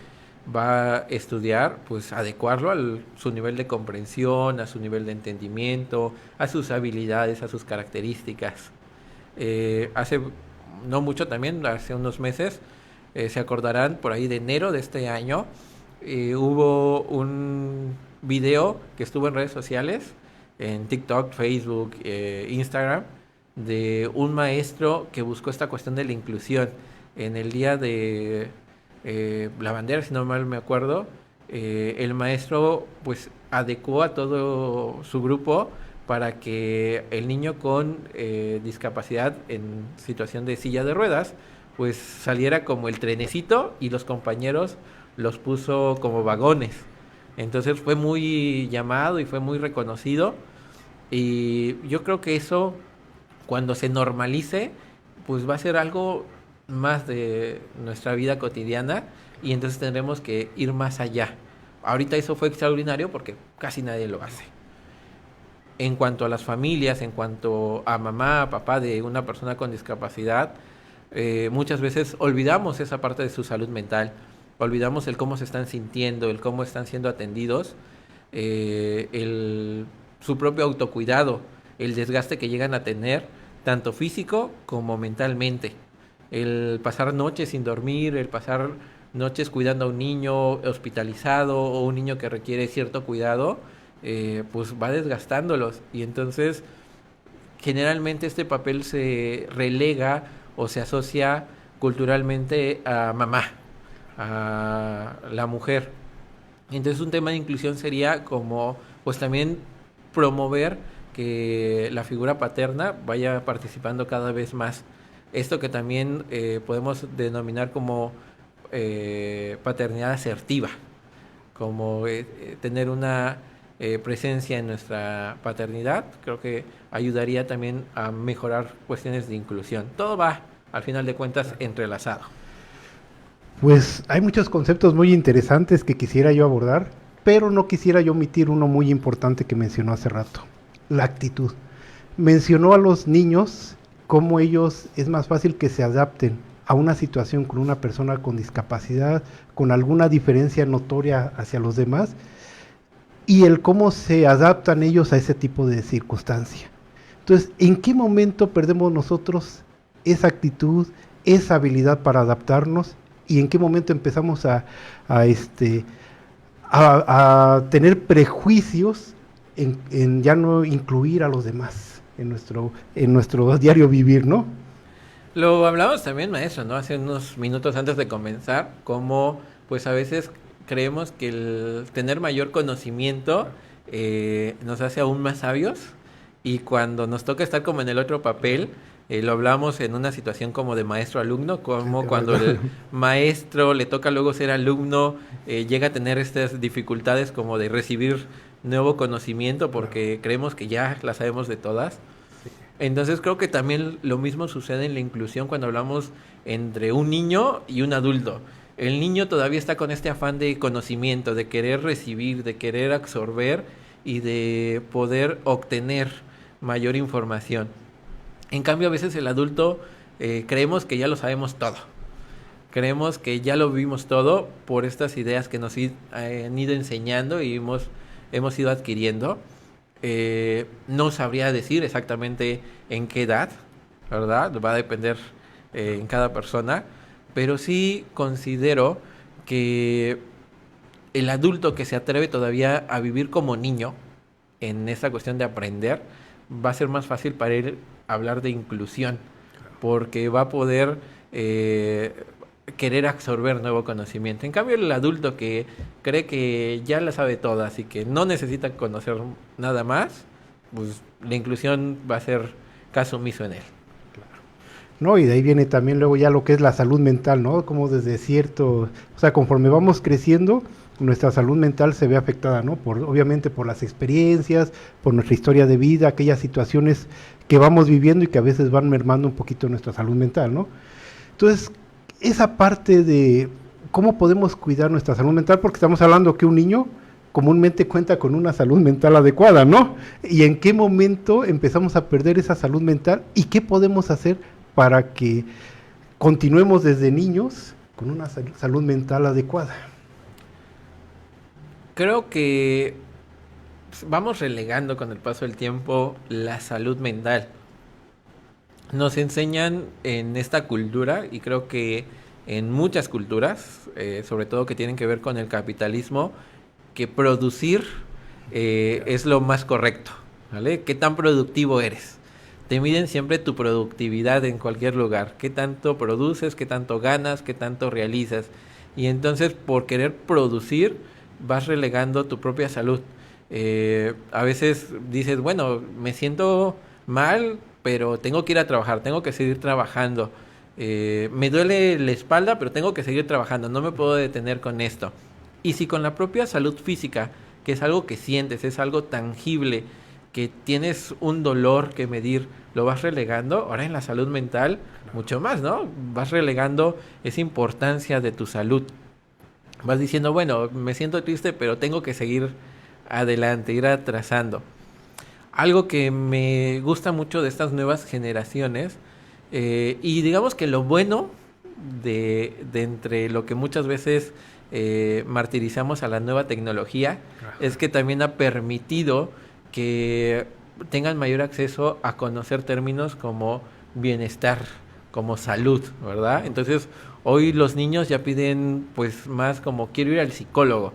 va a estudiar, pues adecuarlo a su nivel de comprensión, a su nivel de entendimiento, a sus habilidades, a sus características. Hace no mucho también, hace unos meses, se acordarán, por ahí de enero de este año, hubo un video que estuvo en redes sociales, en TikTok, Facebook, Instagram, de un maestro que buscó esta cuestión de la inclusión. En el día de la bandera, si no mal me acuerdo, el maestro pues adecuó a todo su grupo para que el niño con discapacidad en situación de silla de ruedas pues saliera como el trenecito y los compañeros los puso como vagones. Entonces fue muy llamado y fue muy reconocido y yo creo que eso cuando se normalice pues va a ser algo más de nuestra vida cotidiana y entonces tendremos que ir más allá. Ahorita eso fue extraordinario porque casi nadie lo hace. En cuanto a las familias, en cuanto a mamá, papá de una persona con discapacidad, muchas veces olvidamos esa parte de su salud mental, olvidamos el cómo se están sintiendo, el cómo están siendo atendidos, su propio autocuidado, el desgaste que llegan a tener, tanto físico como mentalmente. El pasar noches sin dormir, el pasar noches cuidando a un niño hospitalizado o un niño que requiere cierto cuidado, pues va desgastándolos. Y entonces, generalmente este papel se relega o se asocia culturalmente a mamá, a la mujer. Entonces, un tema de inclusión sería como, pues también promover que la figura paterna vaya participando cada vez más. Esto que también podemos denominar como paternidad asertiva, como tener una presencia en nuestra paternidad, creo que ayudaría también a mejorar cuestiones de inclusión. Todo va, al final de cuentas, entrelazado. Pues hay muchos conceptos muy interesantes que quisiera yo abordar, pero no quisiera yo omitir uno muy importante que mencionó hace rato, la actitud. Mencionó a los niños cómo ellos es más fácil que se adapten a una situación con una persona con discapacidad, con alguna diferencia notoria hacia los demás, y el cómo se adaptan ellos a ese tipo de circunstancia. Entonces, ¿en qué momento perdemos nosotros esa actitud, esa habilidad para adaptarnos? ¿Y en qué momento empezamos a tener prejuicios en ya no incluir a los demás en nuestro diario vivir, ¿no? Lo hablamos también, maestro, ¿no? Hace unos minutos antes de comenzar, como pues a veces creemos que el tener mayor conocimiento nos hace aún más sabios, y cuando nos toca estar como en el otro papel, lo hablamos en una situación como de maestro-alumno, como cuando el maestro le toca luego ser alumno, llega a tener estas dificultades como de recibir nuevo conocimiento porque creemos que ya la sabemos de todas. Entonces creo que también lo mismo sucede en la inclusión cuando hablamos entre un niño y un adulto. El niño todavía está con este afán de conocimiento, de querer recibir, de querer absorber y de poder obtener mayor información. En cambio, a veces el adulto creemos que ya lo sabemos todo. Creemos que ya lo vimos todo por estas ideas que nos han ido enseñando y hemos ido adquiriendo. No sabría decir exactamente en qué edad, ¿verdad? Va a depender en cada persona, pero sí considero que el adulto que se atreve todavía a vivir como niño en esa cuestión de aprender, va a ser más fácil para él hablar de inclusión, porque va a poder querer absorber nuevo conocimiento. En cambio, el adulto que cree que ya la sabe todas y que no necesita conocer nada más, pues la inclusión va a ser caso omiso en él. No, y de ahí viene también luego ya lo que es la salud mental, ¿no? Como desde o sea, conforme vamos creciendo, nuestra salud mental se ve afectada, ¿no? Obviamente por las experiencias, por nuestra historia de vida, aquellas situaciones que vamos viviendo y que a veces van mermando un poquito nuestra salud mental, ¿no? Entonces, esa parte de cómo podemos cuidar nuestra salud mental, porque estamos hablando que un niño comúnmente cuenta con una salud mental adecuada, ¿no? Y en qué momento empezamos a perder esa salud mental y qué podemos hacer para que continuemos desde niños con una salud mental adecuada. Creo que vamos relegando con el paso del tiempo la salud mental. Nos enseñan en esta cultura, y creo que en muchas culturas, sobre todo que tienen que ver con el capitalismo, que producir es lo más correcto, ¿vale? ¿Qué tan productivo eres? Te miden siempre tu productividad en cualquier lugar. ¿Qué tanto produces? ¿Qué tanto ganas? ¿Qué tanto realizas? Y entonces, por querer producir, vas relegando tu propia salud. A veces dices, bueno, me siento mal, pero tengo que ir a trabajar, tengo que seguir trabajando. Me duele la espalda, pero tengo que seguir trabajando, no me puedo detener con esto. Y si con la propia salud física, que es algo que sientes, es algo tangible, que tienes un dolor que medir, lo vas relegando, ahora en la salud mental, mucho más, ¿no? Vas relegando esa importancia de tu salud. Vas diciendo, bueno, me siento triste, pero tengo que seguir adelante, ir atrasando. Algo que me gusta mucho de estas nuevas generaciones, y digamos que lo bueno de entre lo que muchas veces martirizamos a la nueva tecnología, es que también ha permitido que tengan mayor acceso a conocer términos como bienestar, como salud, ¿verdad? Entonces, hoy los niños ya piden pues más como quiero ir al psicólogo.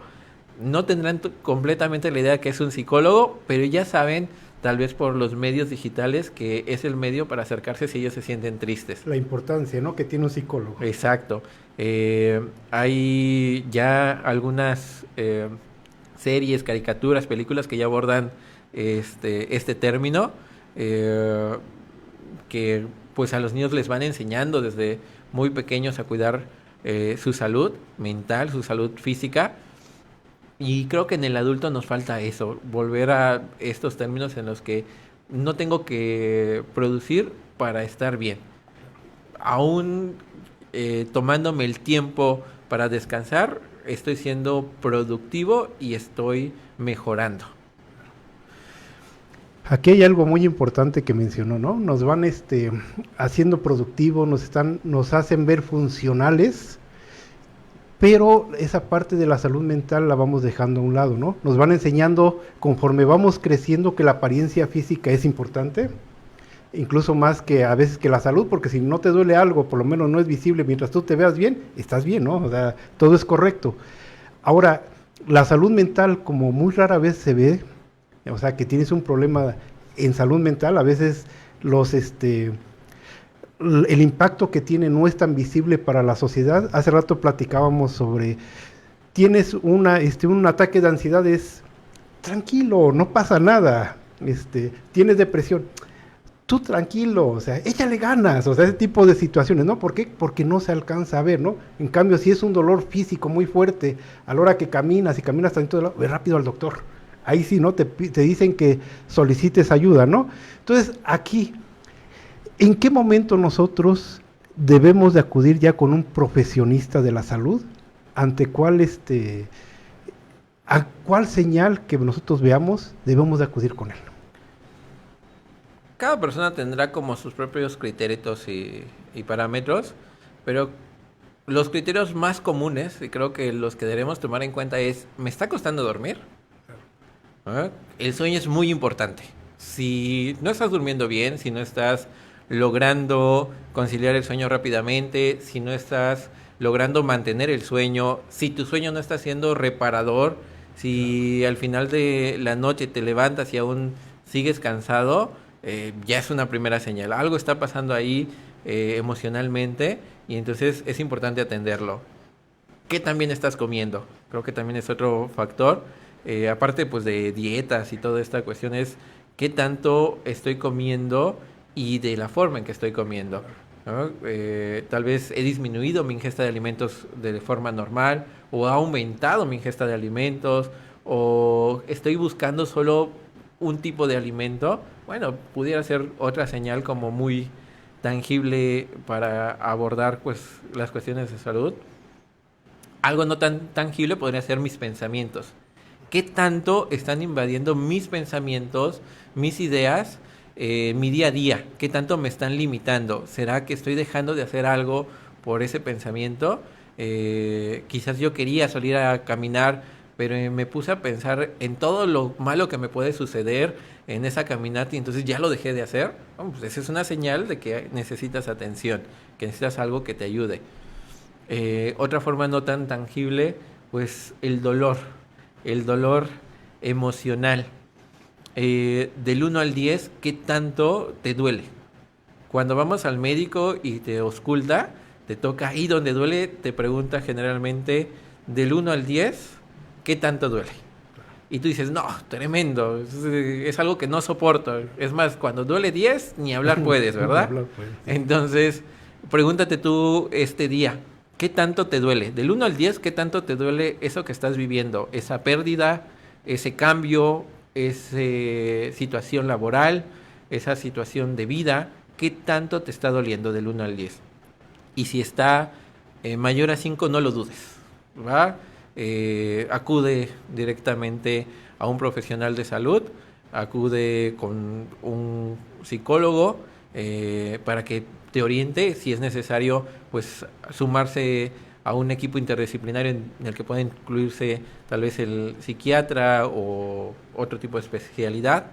No tendrán completamente la idea de que es un psicólogo, pero ya saben, tal vez por los medios digitales, que es el medio para acercarse si ellos se sienten tristes. La importancia, ¿no?, que tiene un psicólogo. Exacto. Hay ya algunas series, caricaturas, películas que ya abordan este término, que pues a los niños les van enseñando desde muy pequeños a cuidar su salud mental, su salud física. Y creo que en el adulto nos falta eso, volver a estos términos en los que no tengo que producir para estar bien. Aún tomándome el tiempo para descansar, estoy siendo productivo y estoy mejorando. Aquí hay algo muy importante que mencionó, ¿no? Nos van haciendo productivos, nos hacen ver funcionales, pero esa parte de la salud mental la vamos dejando a un lado, ¿no? Nos van enseñando conforme vamos creciendo que la apariencia física es importante, incluso más que a veces que la salud, porque si no te duele algo, por lo menos no es visible, mientras tú te veas bien, estás bien, ¿no? O sea, todo es correcto. Ahora, la salud mental, como muy rara vez se ve, o sea, que tienes un problema en salud mental, a veces el impacto que tiene no es tan visible para la sociedad. Hace rato platicábamos sobre, tienes un ataque de ansiedad, es tranquilo, no pasa nada, tienes depresión, tú tranquilo, o sea, échale ganas, o sea, ese tipo de situaciones, ¿no? ¿Por qué? Porque no se alcanza a ver, ¿no? En cambio, si es un dolor físico muy fuerte, a la hora que caminas tantito, ve rápido al doctor. Ahí sí, ¿no? Te dicen que solicites ayuda, ¿no? Entonces, aquí ¿En qué momento nosotros debemos de acudir ya con un profesionista de la salud? ¿Ante a cuál señal que nosotros veamos debemos de acudir con él? Cada persona tendrá como sus propios criterios y parámetros, pero los criterios más comunes, y creo que los que debemos tomar en cuenta es, ¿me está costando dormir? ¿Ah? El sueño es muy importante. Si no estás durmiendo bien, si no estás logrando conciliar el sueño rápidamente, si no estás logrando mantener el sueño, si tu sueño no está siendo reparador, si al final de la noche te levantas y aún sigues cansado, ya es una primera señal. Algo está pasando ahí emocionalmente y entonces es importante atenderlo. ¿Qué también estás comiendo? Creo que también es otro factor. Aparte pues de dietas y toda esta cuestión es qué tanto estoy comiendo y de la forma en que estoy comiendo, ¿no? Tal vez he disminuido mi ingesta de alimentos de forma normal o ha aumentado mi ingesta de alimentos o estoy buscando solo un tipo de alimento. Bueno, pudiera ser otra señal como muy tangible para abordar pues las cuestiones de salud. Algo no tan tangible podría ser mis pensamientos. ¿Qué tanto están invadiendo mis pensamientos, mis ideas, mi día a día? ¿Qué tanto me están limitando? ¿Será que estoy dejando de hacer algo por ese pensamiento? Quizás yo quería salir a caminar, pero me puse a pensar en todo lo malo que me puede suceder en esa caminata y entonces ya lo dejé de hacer. Bueno, pues esa es una señal de que necesitas atención, que necesitas algo que te ayude. Otra forma no tan tangible, pues el dolor emocional. Del 1 al 10, ¿qué tanto te duele? Cuando vamos al médico y te ausculta, te toca ahí donde duele, te pregunta generalmente del 1 al 10, ¿qué tanto duele? Y tú dices, no, tremendo, es algo que no soporto. Es más, cuando duele 10, ni hablar puedes, ¿verdad? Entonces, pregúntate tú este día, ¿qué tanto te duele? Del 1 al 10, ¿qué tanto te duele eso que estás viviendo? Esa pérdida, ese cambio, esa situación laboral, esa situación de vida, ¿qué tanto te está doliendo del 1 al 10? Y si está mayor a 5, no lo dudes, ¿va? Acude directamente a un profesional de salud, acude con un psicólogo para que te oriente, si es necesario, pues sumarse a un equipo interdisciplinario en el que pueda incluirse tal vez el psiquiatra o otro tipo de especialidad.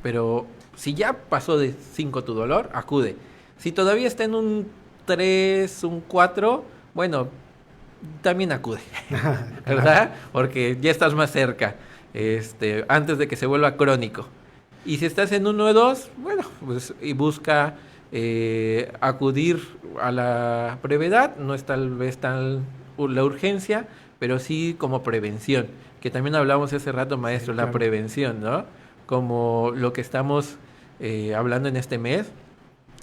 Pero si ya pasó de 5 tu dolor, acude. Si todavía está en un 3, un 4, bueno, también acude, ¿verdad? Porque ya estás más cerca, antes de que se vuelva crónico. Y si estás en 1 o 2, bueno, pues y busca acudir a la brevedad, no es tal vez tan la urgencia, pero sí como prevención, que también hablamos hace rato, maestro, sí, claro. La prevención, ¿no? Como lo que estamos hablando en este mes,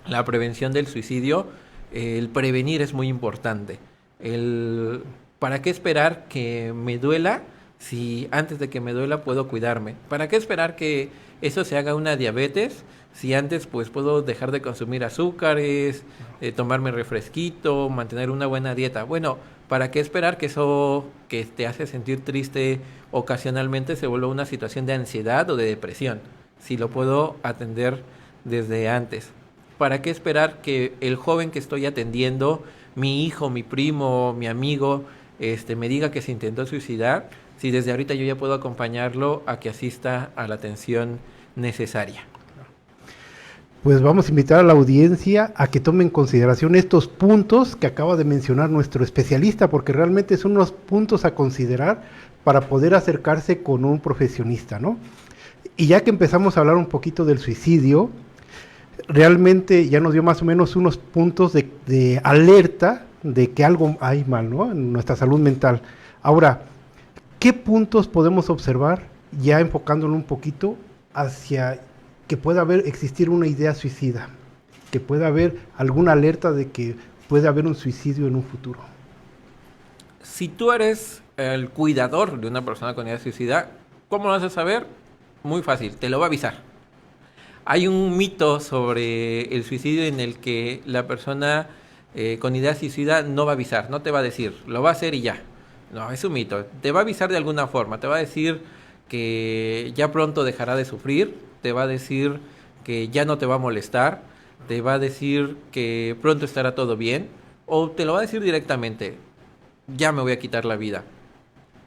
la prevención del suicidio, el prevenir es muy importante. ¿Para qué esperar que me duela si antes de que me duela puedo cuidarme? ¿Para qué esperar que eso se haga una diabetes si antes pues puedo dejar de consumir azúcares, tomarme refresquito, mantener una buena dieta? Bueno, ¿para qué esperar que eso que te hace sentir triste ocasionalmente se vuelva una situación de ansiedad o de depresión? Si lo puedo atender desde antes. ¿Para qué esperar que el joven que estoy atendiendo, mi hijo, mi primo, mi amigo, me diga que se intentó suicidar, si desde ahorita yo ya puedo acompañarlo a que asista a la atención necesaria? Pues vamos a invitar a la audiencia a que tome en consideración estos puntos que acaba de mencionar nuestro especialista, porque realmente son unos puntos a considerar para poder acercarse con un profesionista, ¿no? Y ya que empezamos a hablar un poquito del suicidio, realmente ya nos dio más o menos unos puntos de alerta de que algo hay mal, ¿no?, en nuestra salud mental. Ahora, ¿qué puntos podemos observar, ya enfocándolo un poquito hacia que pueda existir una idea suicida, que pueda haber alguna alerta de que puede haber un suicidio en un futuro? Si tú eres el cuidador de una persona con idea suicida, ¿cómo lo vas a saber? Muy fácil, te lo va a avisar. Hay un mito sobre el suicidio en el que la persona con idea suicida no va a avisar, no te va a decir, lo va a hacer y ya. No, es un mito. Te va a avisar de alguna forma, te va a decir que ya pronto dejará de sufrir, te va a decir que ya no te va a molestar, te va a decir que pronto estará todo bien, o te lo va a decir directamente, ya me voy a quitar la vida.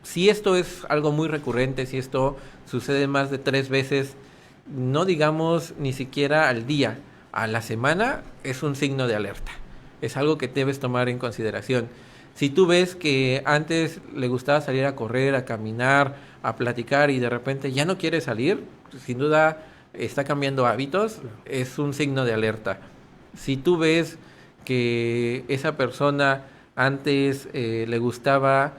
Si esto es algo muy recurrente, si esto sucede más de 3 veces, no digamos ni siquiera al día, a la semana, es un signo de alerta. Es algo que debes tomar en consideración. Si tú ves que antes le gustaba salir a correr, a caminar, a platicar y de repente ya no quiere salir, sin duda está cambiando hábitos, es un signo de alerta. Si tú ves que esa persona antes le gustaba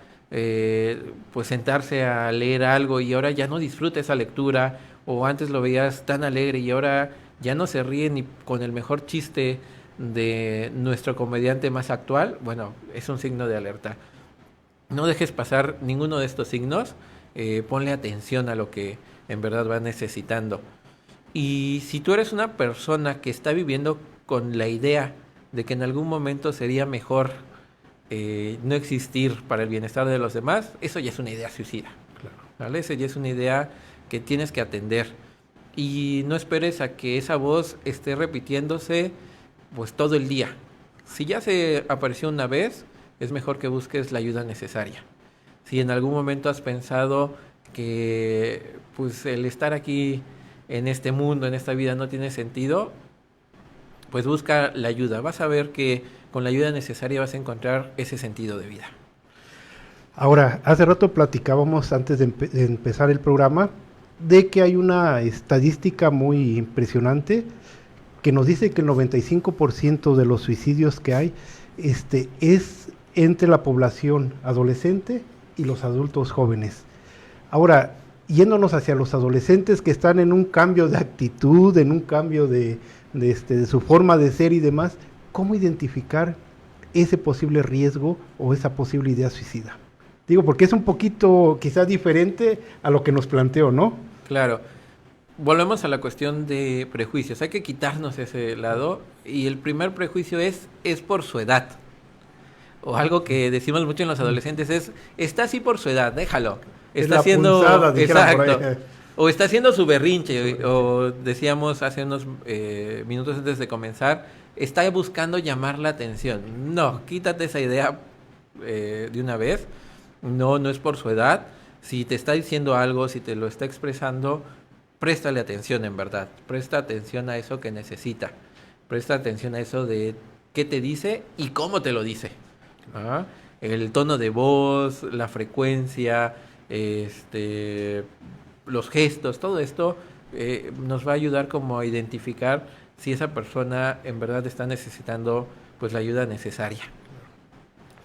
pues sentarse a leer algo y ahora ya no disfruta esa lectura, o antes lo veías tan alegre y ahora ya no se ríe ni con el mejor chiste de nuestro comediante más actual, bueno, es un signo de alerta. No dejes pasar ninguno de estos signos, ponle atención a lo que en verdad va necesitando. Y si tú eres una persona que está viviendo con la idea de que en algún momento sería mejor no existir para el bienestar de los demás, eso ya es una idea suicida. Claro. ¿Vale? Esa ya es una idea que tienes que atender. Y no esperes a que esa voz esté repitiéndose pues todo el día. Si ya se apareció una vez, es mejor que busques la ayuda necesaria. Si en algún momento has pensado que pues el estar aquí en este mundo, en esta vida no tiene sentido, pues busca la ayuda. Vas a ver que con la ayuda necesaria vas a encontrar ese sentido de vida. Ahora, hace rato platicábamos antes de empezar el programa de que hay una estadística muy impresionante que nos dice que el 95% de los suicidios que hay es entre la población adolescente y los adultos jóvenes. Ahora, yéndonos hacia los adolescentes que están en un cambio de actitud, en un cambio de su forma de ser y demás, ¿cómo identificar ese posible riesgo o esa posible idea suicida? Digo, porque es un poquito quizás diferente a lo que nos planteó, ¿no? Claro. Volvemos a la cuestión de prejuicios. Hay que quitarnos ese lado. Y el primer prejuicio es por su edad. O algo que decimos mucho en los adolescentes es, está así por su edad, déjalo. Está haciendo... Punzada, exacto. O está haciendo su berrinche. O decíamos hace unos minutos antes de comenzar, está buscando llamar la atención. No, quítate esa idea de una vez. No es por su edad. Si te está diciendo algo, si te lo está expresando, préstale atención en verdad. Presta atención a eso que necesita. Presta atención a eso de qué te dice y cómo te lo dice. ¿Ah? El tono de voz, la frecuencia, los gestos, todo esto nos va a ayudar como a identificar si esa persona en verdad está necesitando pues la ayuda necesaria.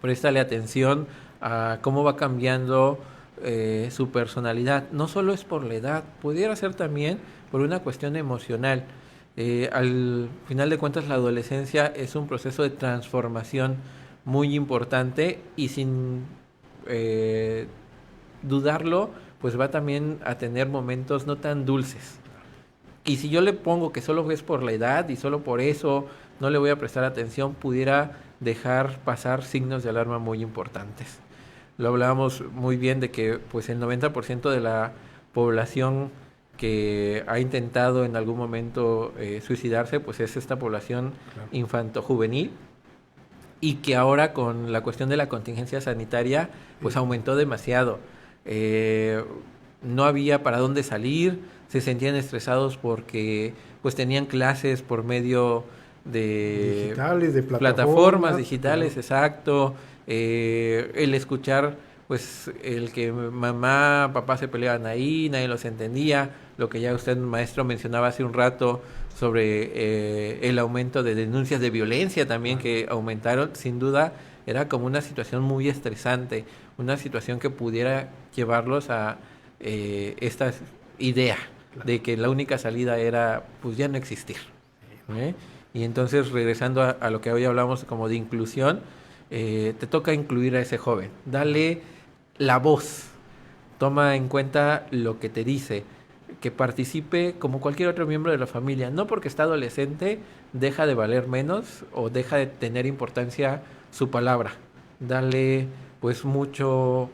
Préstale atención a cómo va cambiando su personalidad. No solo es por la edad, pudiera ser también por una cuestión emocional. Al final de cuentas, la adolescencia es un proceso de transformación muy importante y sin dudarlo, pues va también a tener momentos no tan dulces. Y si yo le pongo que solo es por la edad y solo por eso no le voy a prestar atención, pudiera dejar pasar signos de alarma muy importantes. Lo hablábamos muy bien de que pues el 90% de la población que ha intentado en algún momento suicidarse, pues es esta población infanto-juvenil, y que ahora con la cuestión de la contingencia sanitaria pues aumentó demasiado. No había para dónde salir, se sentían estresados porque pues tenían clases por medio de digitales, de plataformas digitales, exacto. El escuchar pues el que mamá, papá se peleaban ahí, nadie los entendía, lo que ya usted, maestro, mencionaba hace un rato sobre el aumento de denuncias de violencia también que aumentaron. Sin duda era como una situación muy estresante, una situación que pudiera llevarlos a esta idea de que la única salida era pues ya no existir. Y entonces, regresando a lo que hoy hablamos como de inclusión, te toca incluir a ese joven, dale la voz, toma en cuenta lo que te dice, que participe como cualquier otro miembro de la familia. No porque está adolescente deja de valer menos o deja de tener importancia su palabra. Dale pues mucho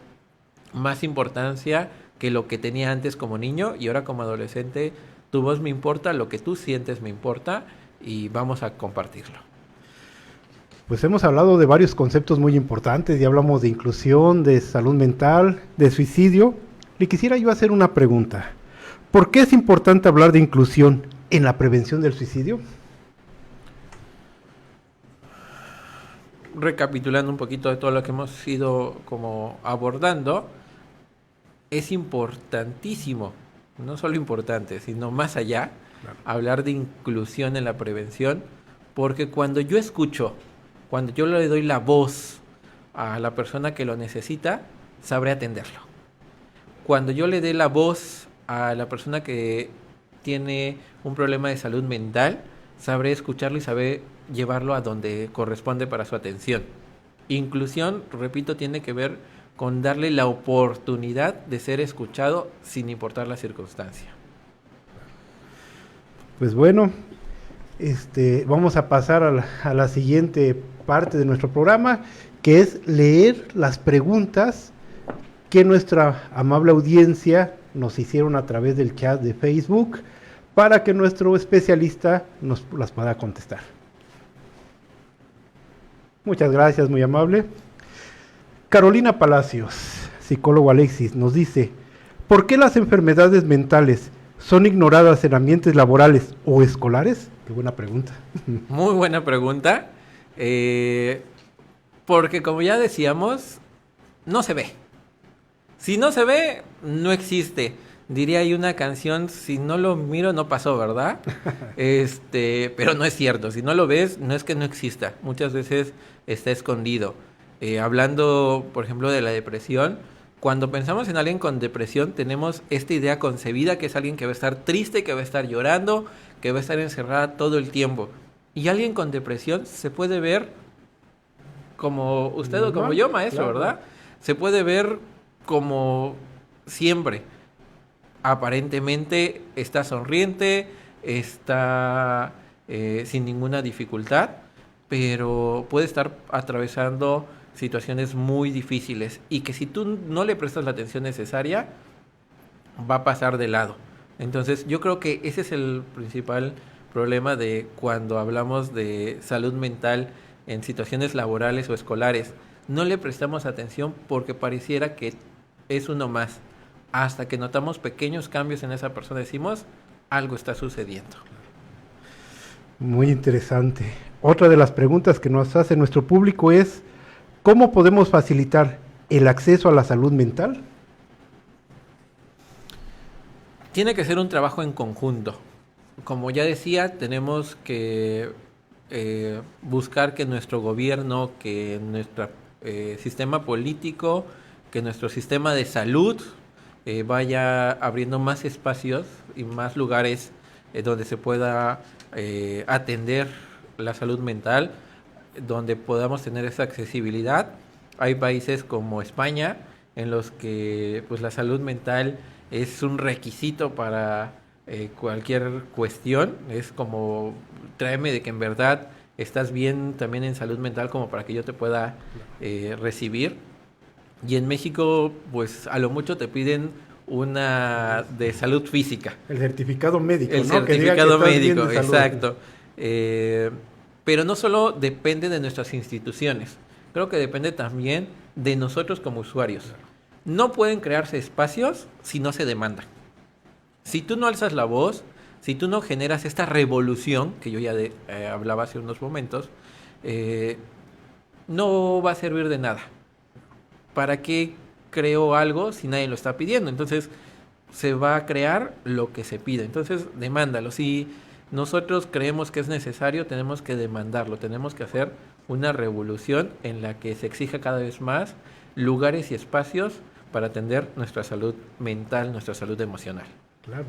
más importancia que lo que tenía antes como niño, y ahora como adolescente tu voz me importa, lo que tú sientes me importa, y vamos a compartirlo. Pues hemos hablado de varios conceptos muy importantes, ya hablamos de inclusión, de salud mental, de suicidio. Le quisiera yo hacer una pregunta. ¿Por qué es importante hablar de inclusión en la prevención del suicidio? Recapitulando un poquito de todo lo que hemos ido como abordando, es importantísimo, no solo importante, sino más allá, claro, hablar de inclusión en la prevención, porque cuando yo escucho, cuando yo le doy la voz a la persona que lo necesita, sabré atenderlo. Cuando yo le dé la voz a la persona que tiene un problema de salud mental, sabré escucharlo y sabré llevarlo a donde corresponde para su atención. Inclusión, repito, tiene que ver con darle la oportunidad de ser escuchado sin importar la circunstancia. Pues bueno, vamos a pasar a la siguiente parte de nuestro programa, que es leer las preguntas que nuestra amable audiencia nos hicieron a través del chat de Facebook, para que nuestro especialista nos las pueda contestar. Muchas gracias, muy amable. Carolina Palacios, psicólogo Alexis, nos dice: ¿por qué las enfermedades mentales son ignoradas en ambientes laborales o escolares? Qué buena pregunta. Muy buena pregunta. Porque como ya decíamos, no se ve. Si no se ve, no existe. Diría ahí una canción: si no lo miro, no pasó, ¿verdad? Pero no es cierto. Si no lo ves, no es que no exista. Muchas veces está escondido. Hablando, por ejemplo, de la depresión, cuando pensamos en alguien con depresión, tenemos esta idea concebida que es alguien que va a estar triste, que va a estar llorando, que va a estar encerrada todo el tiempo. Y alguien con depresión se puede ver como usted o como yo, maestro, claro, ¿verdad? Se puede ver como siempre. Aparentemente está sonriente, está sin ninguna dificultad, pero puede estar atravesando situaciones muy difíciles y que si tú no le prestas la atención necesaria, va a pasar de lado. Entonces yo creo que ese es el principal problema de cuando hablamos de salud mental en situaciones laborales o escolares. No le prestamos atención porque pareciera que es uno más. Hasta que notamos pequeños cambios en esa persona, decimos, algo está sucediendo. Muy interesante. Otra de las preguntas que nos hace nuestro público es: ¿cómo podemos facilitar el acceso a la salud mental? Tiene que ser un trabajo en conjunto. Como ya decía, tenemos que buscar que nuestro gobierno, que nuestro sistema político, que nuestro sistema de salud vaya abriendo más espacios y más lugares donde se pueda atender la salud mental, donde podamos tener esa accesibilidad. Hay países como España en los que pues la salud mental es un requisito para cualquier cuestión. Es como, tráeme de que en verdad estás bien también en salud mental como para que yo te pueda recibir. Y en México pues a lo mucho te piden una de salud física. El certificado médico, el ¿no? Certificado médico, exacto. Pero no solo depende de nuestras instituciones, creo que depende también de nosotros como usuarios. No pueden crearse espacios si no se demandan. Si tú no alzas la voz, si tú no generas esta revolución, que yo ya hablaba hace unos momentos, no va a servir de nada. ¿Para qué creo algo si nadie lo está pidiendo? Entonces se va a crear lo que se pide. Entonces demándalo. Si nosotros creemos que es necesario, tenemos que demandarlo. Tenemos que hacer una revolución en la que se exija cada vez más lugares y espacios para atender nuestra salud mental, nuestra salud emocional. Claro.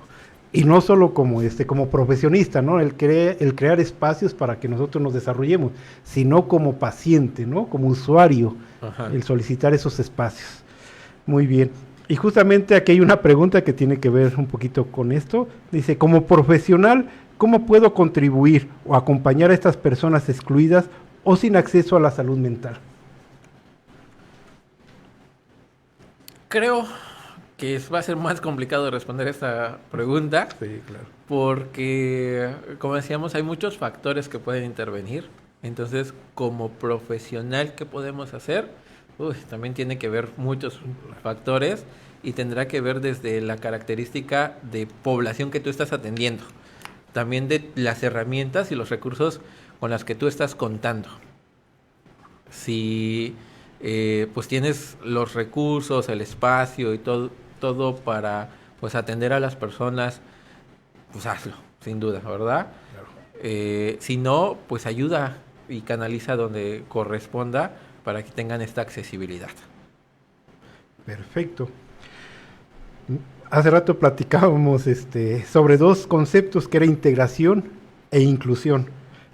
Y no solo como profesionista, ¿no? El crear espacios para que nosotros nos desarrollemos, sino como paciente, ¿no? Como usuario, ajá, el solicitar esos espacios. Muy bien. Y justamente aquí hay una pregunta que tiene que ver un poquito con esto. Dice, como profesional, ¿cómo puedo contribuir o acompañar a estas personas excluidas o sin acceso a la salud mental? Creo que va a ser más complicado responder esta pregunta Sí, claro. porque, como decíamos, hay muchos factores que pueden intervenir. Entonces, como profesional, ¿qué podemos hacer? También tiene que ver muchos factores y tendrá que ver desde la característica de población que tú estás atendiendo, también de las herramientas y los recursos con las que tú estás contando. Si pues tienes los recursos, el espacio y todo para pues atender a las personas, pues hazlo, sin duda, ¿verdad? Si no, pues ayuda y canaliza donde corresponda para que tengan esta accesibilidad. Perfecto. Hace rato platicábamos sobre dos conceptos que era integración e inclusión.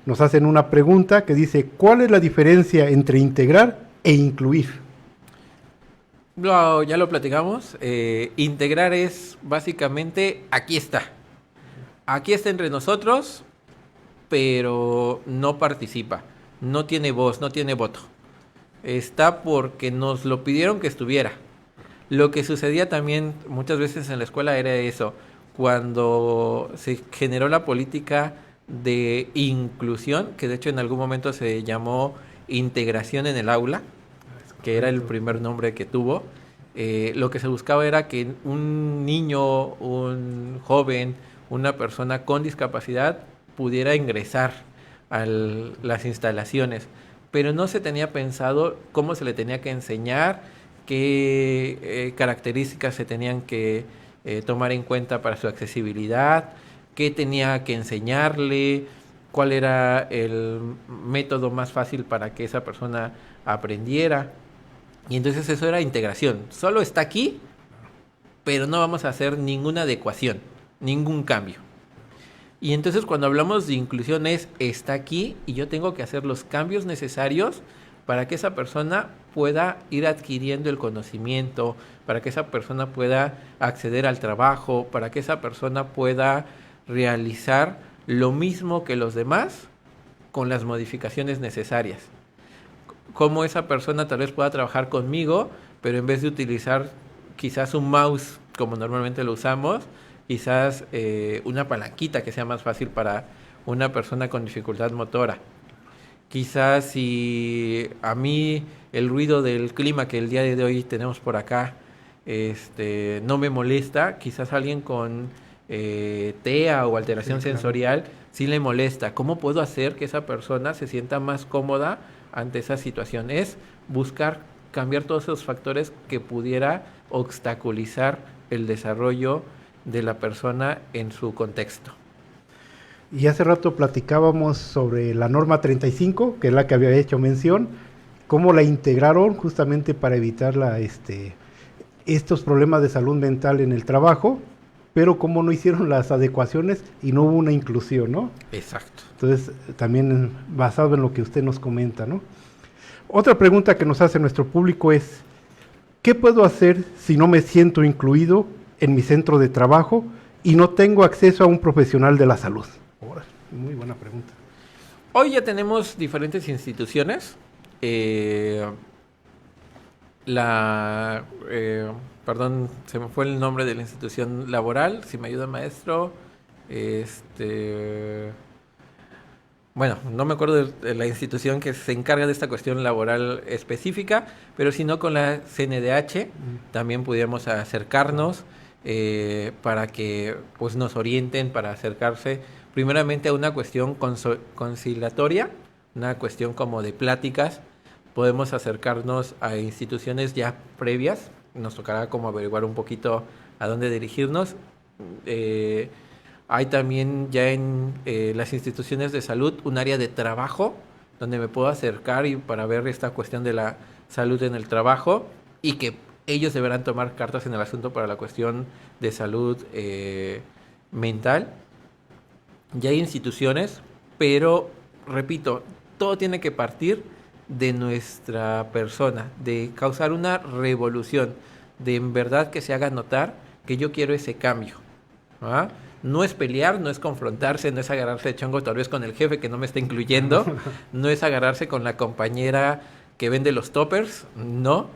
Nos hacen una pregunta que dice, ¿cuál es la diferencia entre integrar e incluir? Ya lo platicamos. Integrar es básicamente aquí está. Aquí está entre nosotros, pero no participa. No tiene voz, no tiene voto. Está porque nos lo pidieron que estuviera. Lo que sucedía también muchas veces en la escuela era eso. Cuando se generó la política de inclusión, que de hecho en algún momento se llamó integración en el aula, que era el primer nombre que tuvo, lo que se buscaba era que un niño, un joven, una persona con discapacidad pudiera ingresar a las instalaciones, pero no se tenía pensado cómo se le tenía que enseñar, qué características se tenían que tomar en cuenta para su accesibilidad, qué tenía que enseñarle, cuál era el método más fácil para que esa persona aprendiera. Y entonces eso era integración. Solo está aquí, pero no vamos a hacer ninguna adecuación, ningún cambio. Y entonces cuando hablamos de inclusión está aquí y yo tengo que hacer los cambios necesarios para que esa persona pueda ir adquiriendo el conocimiento, para que esa persona pueda acceder al trabajo, para que esa persona pueda realizar lo mismo que los demás con las modificaciones necesarias. Cómo esa persona tal vez pueda trabajar conmigo, pero en vez de utilizar quizás un mouse como normalmente lo usamos, quizás una palanquita que sea más fácil para una persona con dificultad motora. Quizás si a mí el ruido del clima que el día de hoy tenemos por acá no me molesta, quizás alguien con TEA o alteración sensorial sí le molesta. ¿Cómo puedo hacer que esa persona se sienta más cómoda ante esa situación? Es buscar cambiar todos esos factores que pudiera obstaculizar el desarrollo de la persona en su contexto. Y hace rato platicábamos sobre la norma 35, que es la que había hecho mención, cómo la integraron justamente para evitar estos problemas de salud mental en el trabajo, pero cómo no hicieron las adecuaciones y no hubo una inclusión, ¿no? Exacto. Entonces, también basado en lo que usted nos comenta, ¿no? Otra pregunta que nos hace nuestro público es, ¿qué puedo hacer si no me siento incluido en mi centro de trabajo y no tengo acceso a un profesional de la salud? Muy buena pregunta. Hoy ya tenemos diferentes instituciones. Perdón, se me fue el nombre de la institución laboral. Si me ayuda, maestro. Bueno, no me acuerdo de la institución que se encarga de esta cuestión laboral específica, pero si no, con la CNDH también pudiéramos acercarnos para que pues nos orienten para acercarse primeramente a una cuestión conciliatoria, una cuestión como de pláticas. Podemos acercarnos a instituciones ya previas, nos tocará como averiguar un poquito a dónde dirigirnos. Hay también ya en las instituciones de salud un área de trabajo donde me puedo acercar y para ver esta cuestión de la salud en el trabajo y que ellos deberán tomar cartas en el asunto para la cuestión de salud mental. Ya hay instituciones, pero repito, todo tiene que partir de nuestra persona, de causar una revolución, de en verdad que se haga notar que yo quiero ese cambio. ¿Ah? No es pelear, no es confrontarse, no es agarrarse de chongo tal vez con el jefe que no me está incluyendo, no es agarrarse con la compañera que vende los toppers, no,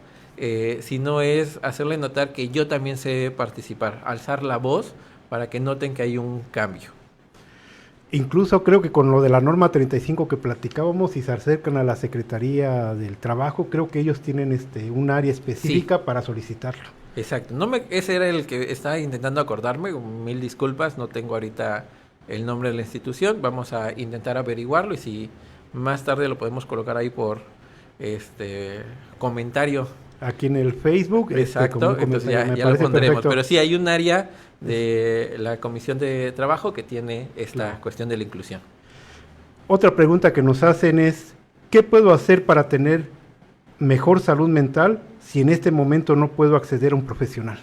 sino es hacerle notar que yo también sé participar, alzar la voz para que noten que hay un cambio. Incluso creo que con lo de la norma 35 que platicábamos y se acercan a la Secretaría del Trabajo, creo que ellos tienen un área específica para solicitarlo. Exacto. Ese era el que estaba intentando acordarme. Mil disculpas, no tengo ahorita el nombre de la institución. Vamos a intentar averiguarlo y si más tarde lo podemos colocar ahí por comentario. Aquí en el Facebook. Exacto, entonces ya lo pondremos. Perfecto. Pero sí hay un área de la Comisión de Trabajo que tiene esta cuestión de la inclusión. Otra pregunta que nos hacen es, ¿qué puedo hacer para tener mejor salud mental si en este momento no puedo acceder a un profesional?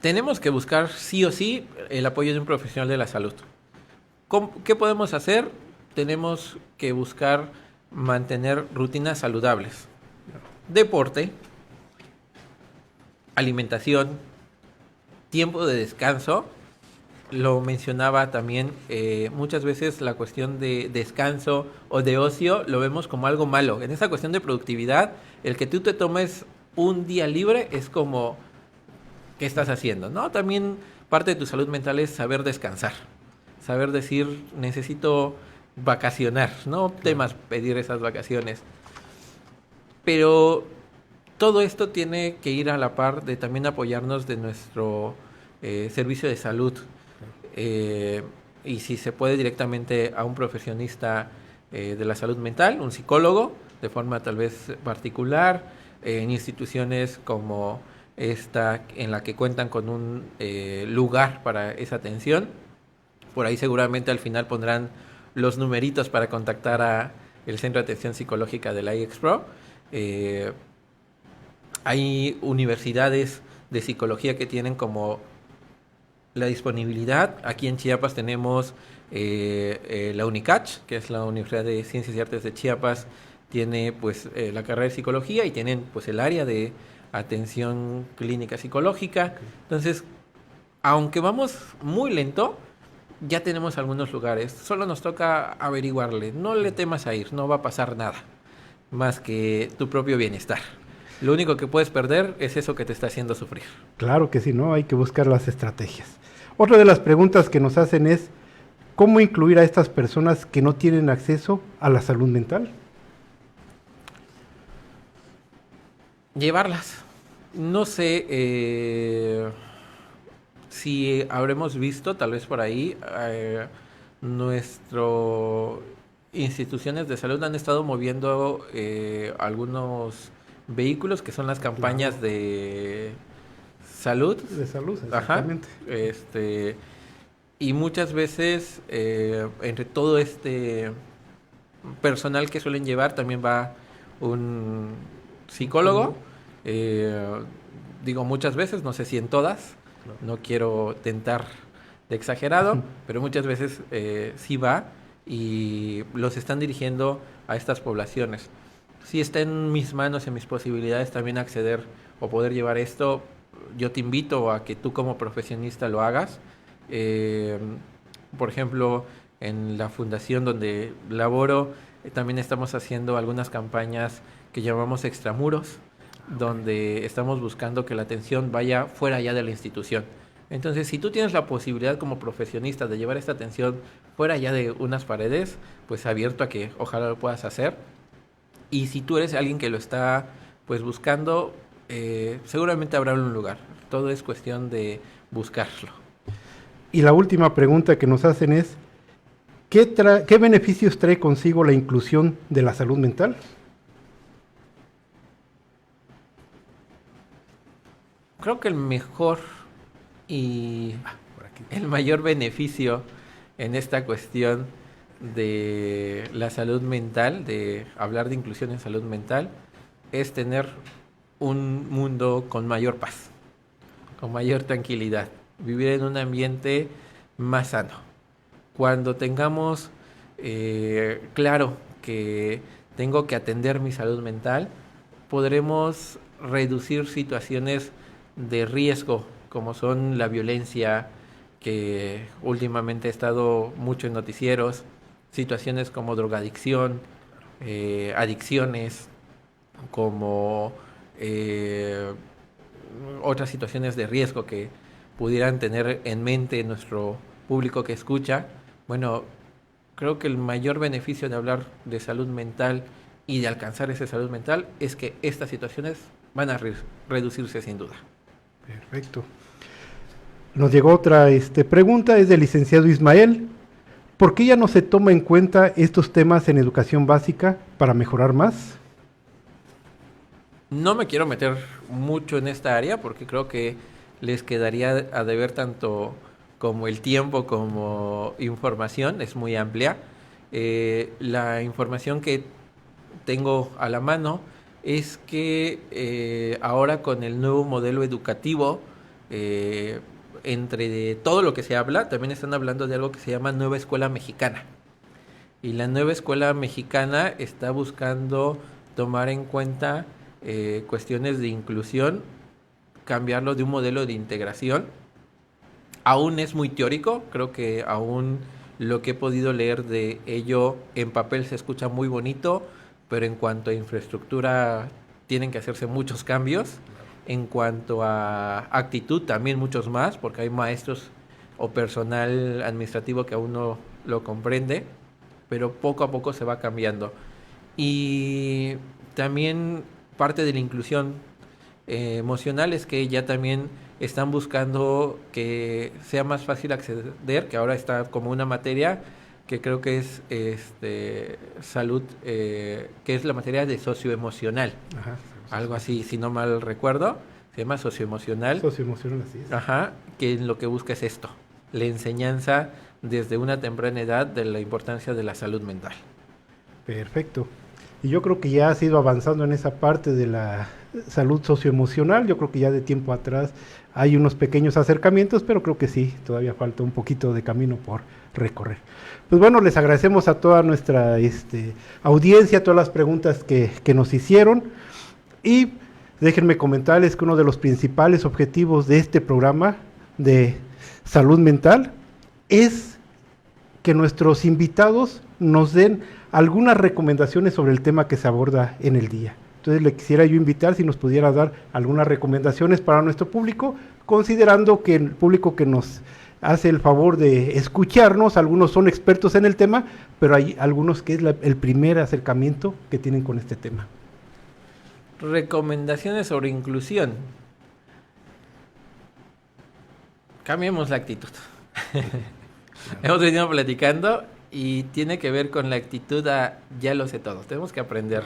Tenemos que buscar sí o sí el apoyo de un profesional de la salud. ¿Qué podemos hacer? Tenemos que buscar mantener rutinas saludables. Deporte, alimentación, tiempo de descanso. Lo mencionaba también, muchas veces la cuestión de descanso o de ocio lo vemos como algo malo. En esa cuestión de productividad, el que tú te tomes un día libre es como, ¿qué estás haciendo? ¿No? También parte de tu salud mental es saber descansar, saber decir, necesito vacacionar, no temas pedir esas vacaciones. Pero todo esto tiene que ir a la par de también apoyarnos de nuestro servicio de salud. Y si se puede directamente a un profesionista de la salud mental, un psicólogo, de forma tal vez particular, en instituciones como esta en la que cuentan con un lugar para esa atención. Por ahí seguramente al final pondrán los numeritos para contactar a el Centro de Atención Psicológica de la IEXPRO. Hay universidades de psicología que tienen como la disponibilidad. Aquí en Chiapas tenemos la UNICACH, que es la Universidad de Ciencias y Artes de Chiapas, tiene pues la carrera de psicología y tienen pues el área de atención clínica psicológica. Entonces, aunque vamos muy lento, ya tenemos algunos lugares. Solo nos toca averiguarle. No le temas a ir, no va a pasar nada más que tu propio bienestar. Lo único que puedes perder es eso que te está haciendo sufrir. Claro que sí, ¿no? Hay que buscar las estrategias. Otra de las preguntas que nos hacen es, ¿cómo incluir a estas personas que no tienen acceso a la salud mental? Llevarlas. No sé si habremos visto, tal vez por ahí, nuestras instituciones de salud han estado moviendo algunos vehículos que son las campañas de salud. De salud, exactamente. Ajá, y muchas veces entre todo este personal que suelen llevar también va un psicólogo. Digo muchas veces, no sé si en todas, no quiero tentar de exagerado, pero muchas veces sí va y los están dirigiendo a estas poblaciones. Si está en mis manos, en mis posibilidades también acceder o poder llevar esto, yo te invito a que tú como profesionista lo hagas. Por ejemplo, en la fundación donde laboro, también estamos haciendo algunas campañas que llamamos extramuros, donde estamos buscando que la atención vaya fuera ya de la institución. Entonces, si tú tienes la posibilidad como profesionista de llevar esta atención fuera ya de unas paredes, pues abierto a que ojalá lo puedas hacer. Y si tú eres alguien que lo está pues buscando, seguramente habrá un lugar. Todo es cuestión de buscarlo. Y la última pregunta que nos hacen es, ¿qué beneficios trae consigo la inclusión de la salud mental? Creo que el mejor y el mayor beneficio en esta cuestión de la salud mental, de hablar de inclusión en salud mental, es tener un mundo con mayor paz, con mayor tranquilidad, vivir en un ambiente más sano. Cuando tengamos claro que tengo que atender mi salud mental, podremos reducir situaciones de riesgo, como son la violencia, que últimamente ha estado mucho en noticieros, situaciones como drogadicción, adicciones, como otras situaciones de riesgo que pudieran tener en mente nuestro público que escucha. Bueno, creo que el mayor beneficio de hablar de salud mental y de alcanzar esa salud mental es que estas situaciones van a reducirse sin duda. Perfecto. Nos llegó otra pregunta, es del licenciado Ismael. ¿Por qué ya no se toma en cuenta estos temas en educación básica para mejorar más? No me quiero meter mucho en esta área porque creo que les quedaría a deber tanto como el tiempo como información, es muy amplia. La información que tengo a la mano es que ahora con el nuevo modelo educativo, entre todo lo que se habla, también están hablando de algo que se llama Nueva Escuela Mexicana. Y la Nueva Escuela Mexicana está buscando tomar en cuenta cuestiones de inclusión, cambiarlo de un modelo de integración. Aún es muy teórico, creo que aún lo que he podido leer de ello en papel se escucha muy bonito, pero en cuanto a infraestructura tienen que hacerse muchos cambios. En cuanto a actitud también muchos más, porque hay maestros o personal administrativo que aún no lo comprende, pero poco a poco se va cambiando. Y también parte de la inclusión emocional es que ya también están buscando que sea más fácil acceder, que ahora está como una materia que creo que es salud, que es la materia de socioemocional. Ajá. Algo así, si no mal recuerdo, se llama socioemocional. Socioemocional, así es. Ajá, que lo que busca es esto, la enseñanza desde una temprana edad de la importancia de la salud mental. Perfecto. Y yo creo que ya has ido avanzando en esa parte de la salud socioemocional. Yo creo que ya de tiempo atrás hay unos pequeños acercamientos, pero creo que sí, todavía falta un poquito de camino por recorrer. Pues bueno, les agradecemos a toda nuestra audiencia, todas las preguntas que nos hicieron. Y déjenme comentarles que uno de los principales objetivos de este programa de salud mental es que nuestros invitados nos den algunas recomendaciones sobre el tema que se aborda en el día. Entonces le quisiera yo invitar si nos pudiera dar algunas recomendaciones para nuestro público, considerando que el público que nos hace el favor de escucharnos, algunos son expertos en el tema, pero hay algunos que es el primer acercamiento que tienen con este tema. Recomendaciones sobre inclusión. Cambiemos la actitud. Hemos venido platicando y tiene que ver con la actitud a ya lo sé todo. Tenemos que aprender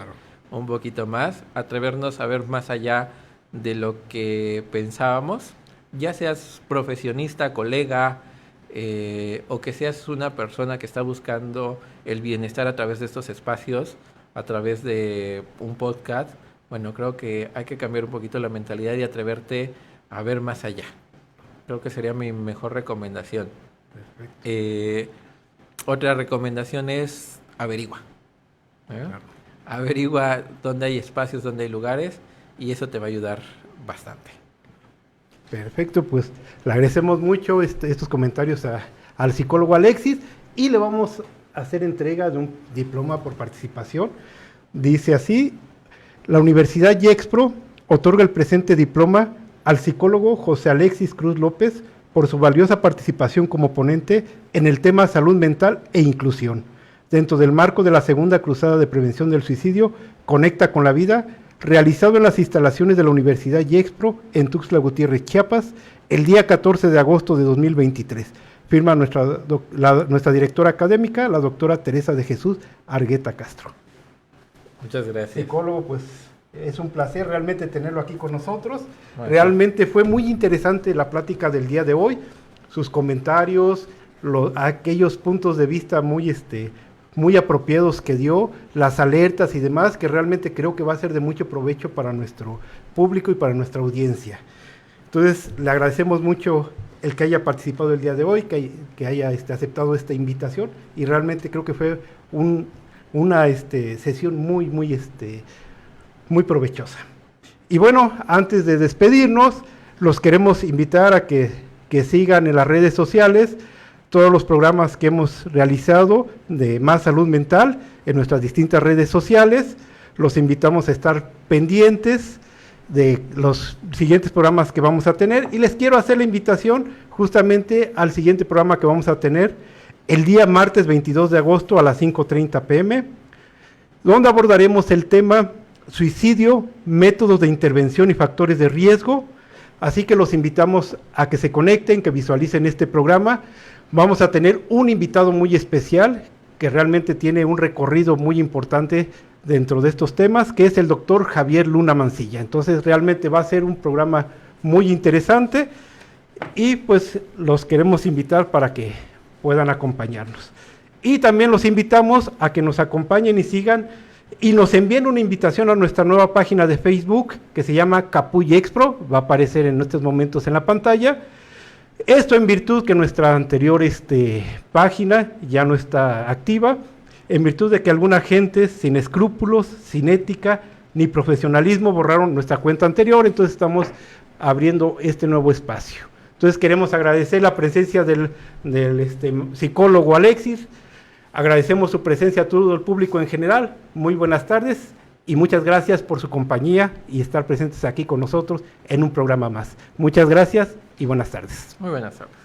un poquito más, atrevernos a ver más allá de lo que pensábamos. Ya seas profesionista, colega, o que seas una persona que está buscando el bienestar a través de estos espacios, a través de un podcast. Bueno, creo que hay que cambiar un poquito la mentalidad y atreverte a ver más allá. Creo que sería mi mejor recomendación. Otra recomendación es averigua. Claro. Averigua dónde hay espacios, dónde hay lugares, y eso te va a ayudar bastante. Perfecto, pues le agradecemos mucho estos comentarios al psicólogo Alexis y le vamos a hacer entrega de un diploma por participación. Dice así: la Universidad Gexpro otorga el presente diploma al psicólogo José Alexis Cruz López por su valiosa participación como ponente en el tema salud mental e inclusión, dentro del marco de la segunda cruzada de prevención del suicidio, Conecta con la Vida, realizado en las instalaciones de la Universidad Gexpro en Tuxtla Gutiérrez, Chiapas, el día 14 de agosto de 2023. Firma nuestra directora académica, la doctora Teresa de Jesús Argueta Castro. Muchas gracias. Psicólogo, pues es un placer realmente tenerlo aquí con nosotros. Bueno, realmente fue muy interesante la plática del día de hoy, sus comentarios, aquellos puntos de vista muy apropiados que dio, las alertas y demás, que realmente creo que va a ser de mucho provecho para nuestro público y para nuestra audiencia. Entonces, le agradecemos mucho el que haya participado el día de hoy, que haya aceptado esta invitación, y realmente creo que fue una sesión muy muy provechosa. Y bueno, antes de despedirnos, los queremos invitar a que sigan en las redes sociales todos los programas que hemos realizado de Más Salud Mental en nuestras distintas redes sociales. Los invitamos a estar pendientes de los siguientes programas que vamos a tener, y les quiero hacer la invitación justamente al siguiente programa que vamos a tener el día martes 22 de agosto a las 5:30 p.m., donde abordaremos el tema suicidio, métodos de intervención y factores de riesgo. Así que los invitamos a que se conecten, que visualicen este programa. Vamos a tener un invitado muy especial que realmente tiene un recorrido muy importante dentro de estos temas, que es el doctor Javier Luna Mancilla. Entonces realmente va a ser un programa muy interesante y pues los queremos invitar para que puedan acompañarnos. Y también los invitamos a que nos acompañen y sigan y nos envíen una invitación a nuestra nueva página de Facebook que se llama Capuy Expro, va a aparecer en estos momentos en la pantalla. Esto en virtud que nuestra anterior página ya no está activa, en virtud de que alguna gente sin escrúpulos, sin ética ni profesionalismo borraron nuestra cuenta anterior, entonces estamos abriendo este nuevo espacio. Entonces queremos agradecer la presencia del psicólogo Alexis, agradecemos su presencia a todo el público en general, muy buenas tardes y muchas gracias por su compañía y estar presentes aquí con nosotros en un programa más. Muchas gracias y buenas tardes. Muy buenas tardes.